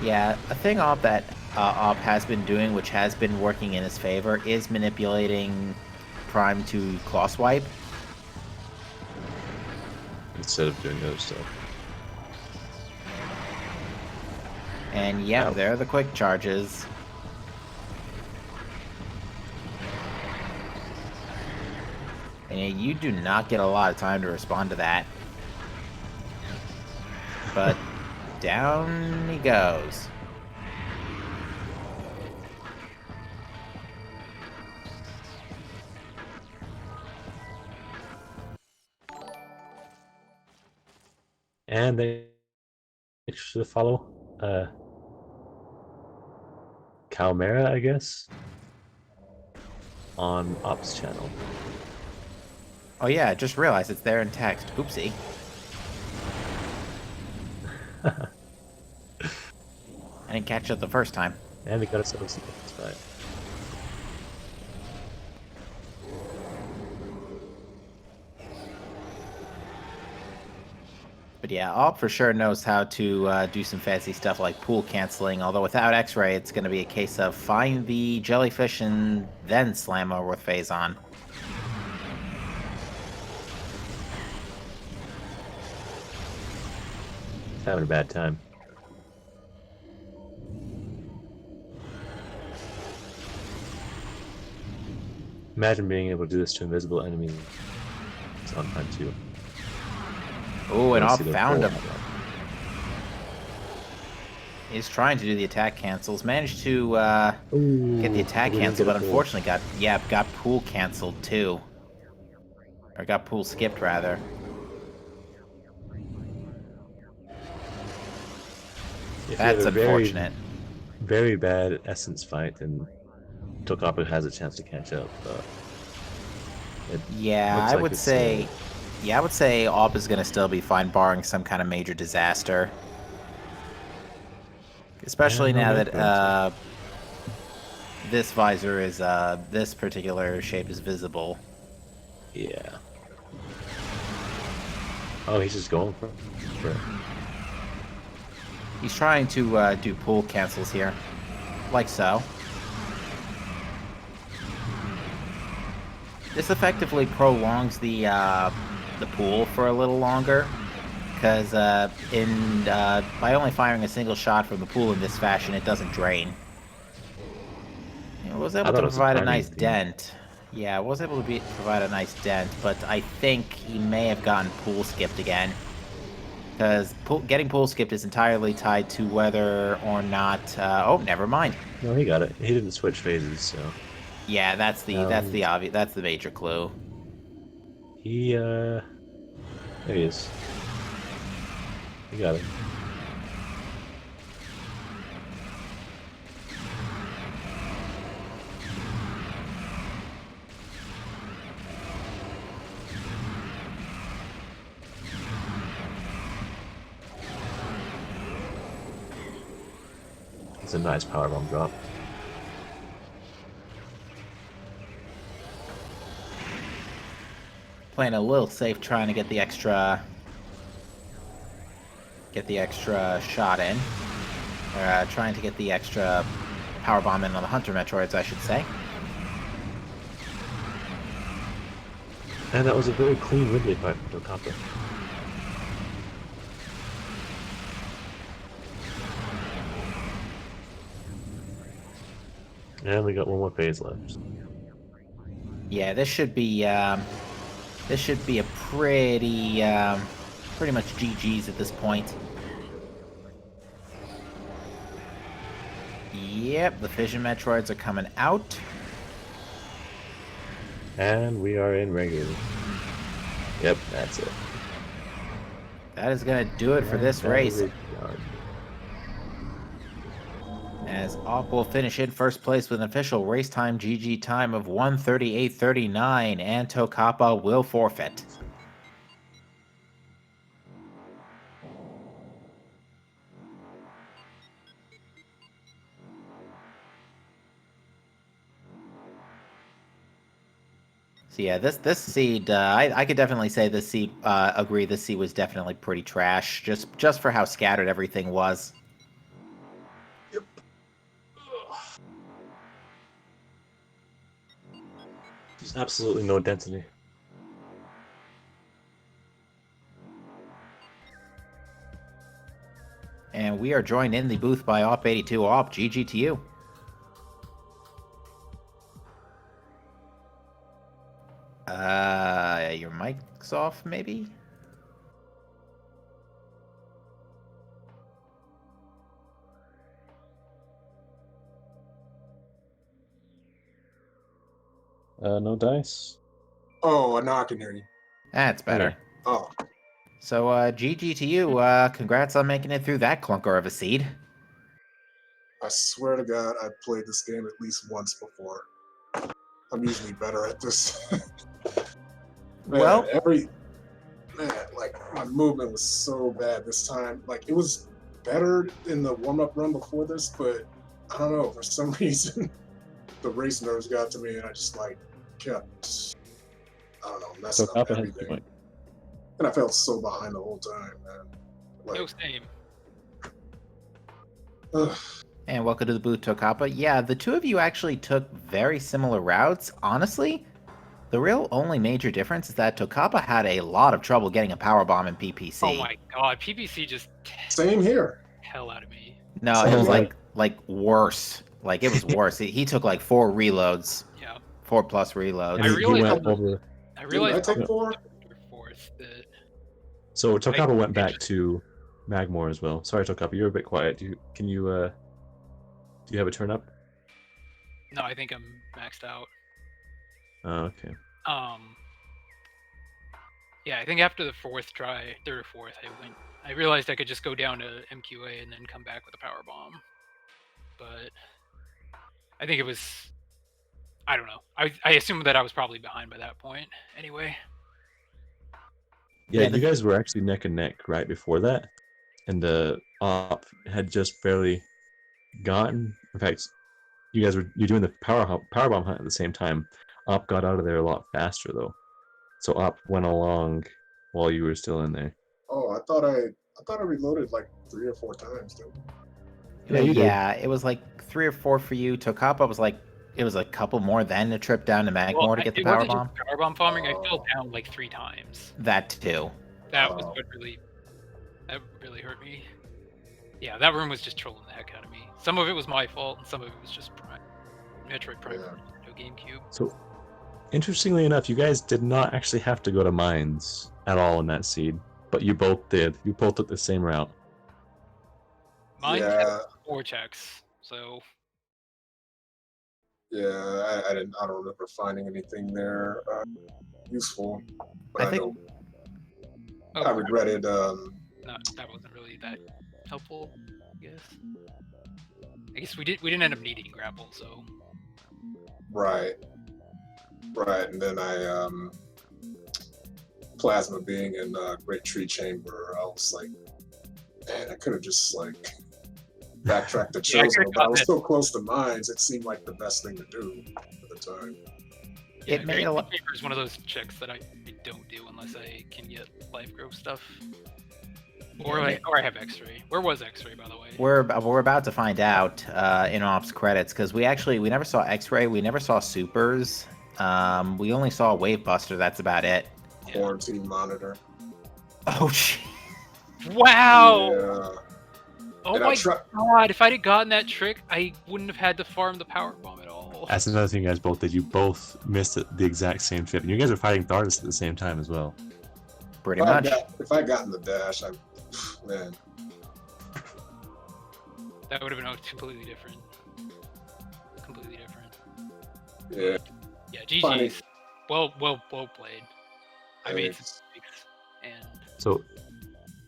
Yeah, a thing Op has been doing, which has been working in his favor, is manipulating Prime to claw swipe. Instead of doing other stuff. And yeah, there are the quick charges. And you do not get a lot of time to respond to that. But down he goes. And they should follow Calmera, I guess, on Ops channel. Oh yeah, I just realized it's there in text. Oopsie. I didn't catch it the first time. And we got ourselves a fight. But yeah, Alp for sure knows how to do some fancy stuff like pool canceling, although without X-Ray, it's going to be a case of find the jellyfish and then slam over with phase on. He's having a bad time. Imagine being able to do this to invisible enemies on time too. Oh, and Alp found him. him. He's trying to do the attack cancels. Managed to get the attack we didn't cancel, get but a pool. unfortunately got pool canceled too. Or got pool skipped, rather. If That's you have a unfortunate. very bad essence fight, and tocapa has a chance to catch up. Yeah, looks I like would it's, say... Yeah, I would say Alp is going to still be fine, barring some kind of major disaster. Especially no now Metroid, that this visor is, this particular shape is visible. yeah. Oh, he's just going for it. He's trying to do pool cancels here. Like so. This effectively prolongs the pool for a little longer. Because by only firing a single shot from the pool in this fashion, it doesn't drain. It was able thought to it was a provide a timing nice thing. dent. Yeah, it was able to provide a nice dent, but I think he may have gotten pool skipped again. Because getting pool skipped is entirely tied to whether or not... oh, never mind. No, he got it. He didn't switch phases, so Yeah, that's the obvious, that's the major clue. he there he is. He got it. It's a nice powerbomb drop. Playing a little safe, trying to get the extra shot in. Or, trying to get the extra power bomb in on the Hunter Metroids, I should say. And that was a very clean Ridley fight from tocapa. And we got one more phase left. Yeah, this should be a pretty much GG's at this point. Yep, the Fission Metroids are coming out. And we are in regular. Yep, that's it. That is gonna do it for this race. Yard. As Op will finish in first place with an official race time GG time of 1:38.39, and tocapa will forfeit. So yeah, this seed, I could definitely say this seed, agree this seed was definitely pretty trash, just for how scattered everything was. Yep. There's absolutely no density. And we are joined in the booth by awp82. Awp, GG to you. blocks off, maybe? No dice. Oh, now I can hear you. That's better. Oh, So, GG to you. Congrats on making it through that clunker of a seed. I swear to God, I played this game at least once before. I'm usually better at this. Well, like my movement was so bad this time. Like it was better in the warm-up run before this, but I don't know, for some reason the race nerves got to me and I just like kept, I don't know, messing up Tocapa has 2 everything. points. And I felt so behind the whole time, man. Like, No, same. ugh. and welcome to the booth, Tocapa. Yeah, the two of you actually took very similar routes. Honestly, the real only major difference is that Tocapa had a lot of trouble getting a power bomb in PPC. Oh my god, PPC just Same here. hell out of me. No, it was like worse. Like it was worse. He took like 4 reloads. Yeah. 4+ reloads. And I he realized went on over. I Didn't realized I take 4? fourth that So Tocapa went back to Magmore as well. Sorry, Tocapa, you're a bit quiet. Do you have a turn up? no, I think I'm maxed out. Oh, okay. Yeah, I think after the fourth try, third or fourth, I realized I could just go down to MQA and then come back with a power bomb. But I think it was, I don't know. I assumed that I was probably behind by that point. Anyway. Yeah, Yeah, you guys were actually neck and neck right before that, and the op had just barely gotten. In fact, you're doing the power bomb hunt at the same time. Op got out of there a lot faster though, so Op went along while you were still in there. Oh, I thought I reloaded like 3 or 4 times, dude. Yeah, you did. Yeah, it was like 3 or 4 for you. Tocapa was like, it was a couple more then a trip down to Magmore to get the it power wasn't bomb. just power bomb farming. I fell down like 3 times. That too. That was what really hurt me. Yeah, that room was just trolling the heck out of me. Some of it was my fault, and some of it was just Metroid Prime Rando GameCube. So, interestingly enough, you guys did not actually have to go to mines at all in that seed, but you both did. You both took the same route. Mine Yeah. had 4 checks, so Yeah, I don't remember finding anything there useful. But I think- I regretted. no, that wasn't really that helpful. I guess we didn't end up needing grapple, so Right, and then I plasma being in Great Tree Chamber, I was like, man, I could have just like backtracked to Yeah, I Chosen, could've but I was gotten so close to mines, it seemed like the best thing to do at the time. yeah, It made Great a lot- Paper is one of those checks that I don't do unless I can get life growth stuff. Or I have X-ray. Where was X-ray, by the way? We're about to find out in Ops credits because we never saw X-Ray, we never saw Supers, we only saw Wave Buster. That's about it. Yeah. Quarantine monitor. Oh, gee. Wow! Yeah. Oh And my god! If I'd have gotten that trick, I wouldn't have had to farm the power bomb at all. That's another thing you guys both did. You both missed the exact same trip, and you guys were fighting Thardus at the same time as well. Pretty much. If I got in the dash, man. That would have been completely different. Completely different. Yeah. Yeah, Funny. GG's. Well played. I made some mistakes, and So,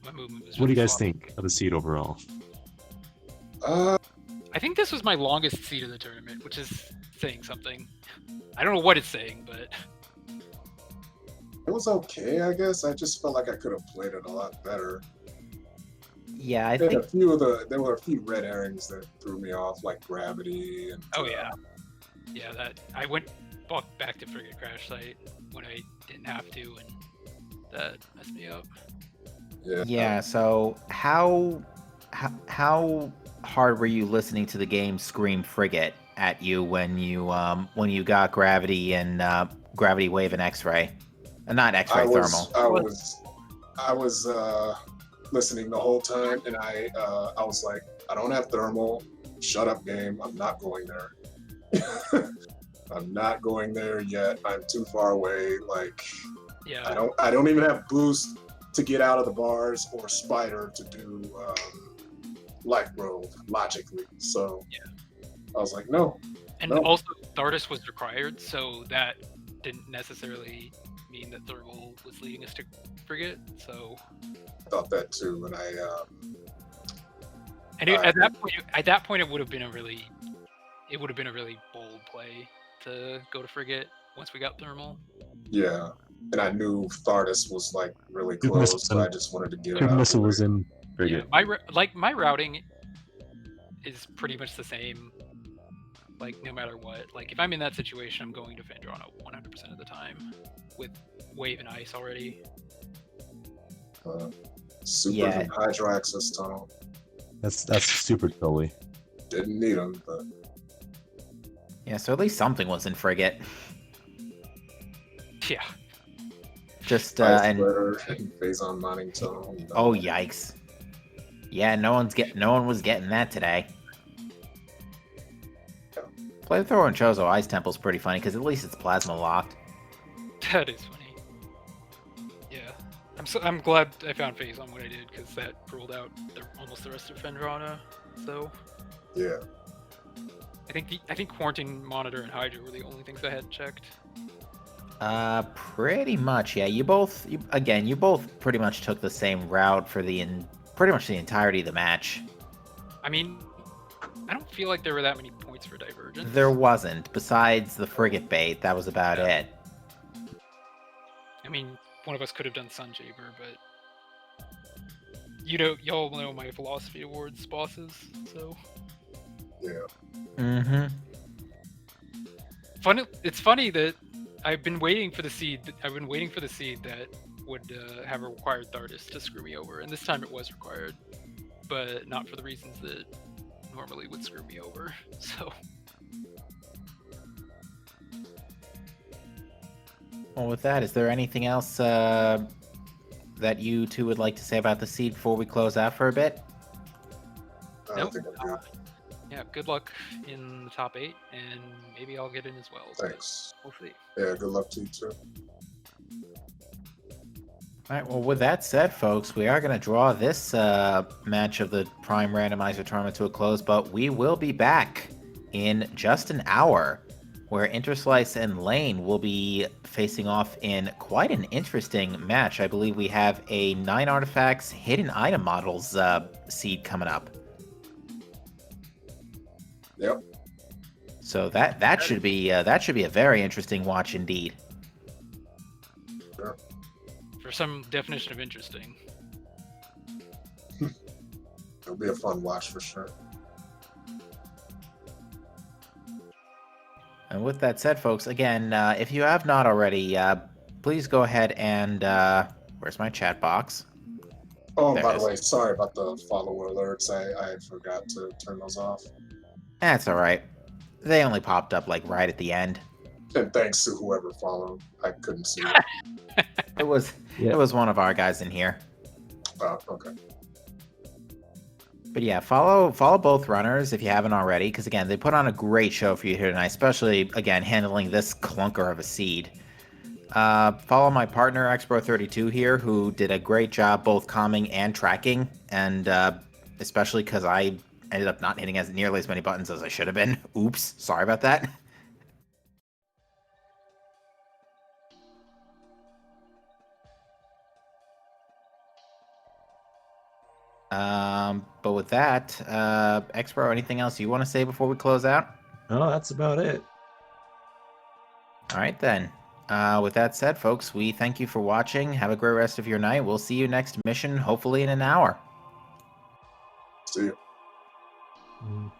my movement was. what do you really guys sloppy. think of the seed overall? I think this was my longest seed of the tournament, which is saying something. I don't know what it's saying, but It was okay, I guess. I just felt like I could have played it a lot better. Yeah, I There think were a few red herrings that threw me off, like gravity and. oh yeah, that I went back to Frigate Crash Site when I didn't have to, and that messed me up. yeah. So how hard were you listening to the game scream frigate at you when you got gravity and gravity wave and X-ray? Not X-ray, thermal. I was listening the whole time, and I was like, I don't have thermal. Shut up, game. I'm not going there. I'm not going there yet. I'm too far away. Like, Yeah. I don't even have boost to get out of the bars or spider to do life growth logically. So I was like, no. And No. also, Stardust was required, so that didn't necessarily mean that Thermal was leading us to Frigate. So I thought that too, and at that point, it would have been a really bold play to go to Frigate once we got Thermal. yeah, and I knew Stardust was like really Cube close, Missile so I just wanted to get it Cube out. Missile was in frigate. Yeah, my routing is pretty much the same. Like no matter what, like if I'm in that situation, I'm going to Fendrana 100% of the time with Wave and Ice already. Super Hydro Access Tunnel. That's super trolly. Didn't need them, but Yeah, so at least something was in frigate. Yeah. Just and phase on mining tunnel. No. Oh yikes! Yeah, no one was getting that today. Flamethrower and Chozo Ice Temple's pretty funny because at least it's plasma locked. That is funny. Yeah, I'm glad I found phase on what I did because that ruled out almost the rest of Fendrana. So yeah, I think Quarantine Monitor and Hydra were the only things I had checked. Pretty much, yeah. You both pretty much took the same route for pretty much the entirety of the match. I mean, I don't feel like there were that many points for divergence. There wasn't. Besides the frigate bait, that was about it. I mean, one of us could have done Sunjaber, but y'all know my philosophy towards bosses, so yeah. Mm-hmm. It's funny that I've been waiting for the seed. I've been waiting for the seed that would have required Thardus to screw me over, and this time it was required, but not for the reasons that normally would screw me over. So. Well, with that, is there anything else that you two would like to say about the seed before we close out for a bit? I think I'm good. Yeah, good luck in the top 8, and maybe I'll get in as well. Thanks. We'll see. Yeah, good luck to you too. All right, well, with that said, folks, we are going to draw this match of the Prime Randomizer Tournament to a close, but we will be back in just an hour, where Interslice and Lane will be facing off in quite an interesting match. I believe we have a 9 artifacts hidden item models seed coming up. Yep. So that should be a very interesting watch indeed. Sure. For some definition of interesting. It'll be a fun watch for sure. And with that said, folks, again, if you have not already, please go ahead and where's my chat box? Oh, There by it the is. way, sorry about the follower alerts. I forgot to turn those off. That's all right. They only popped up like right at the end. And thanks to whoever followed. I couldn't see it. It was one of our guys in here. Oh, okay. But yeah, follow both runners if you haven't already, because again, they put on a great show for you here tonight, especially again handling this clunker of a seed. Follow my partner Expro32 here, who did a great job both calming and tracking, and especially because I ended up not hitting as nearly as many buttons as I should have been. Oops, sorry about that. But with that, Expro, anything else you want to say before we close out? No, that's about it. All right, then. With that said, folks, we thank you for watching. Have a great rest of your night. We'll see you next mission, hopefully in an hour. See you. Mm.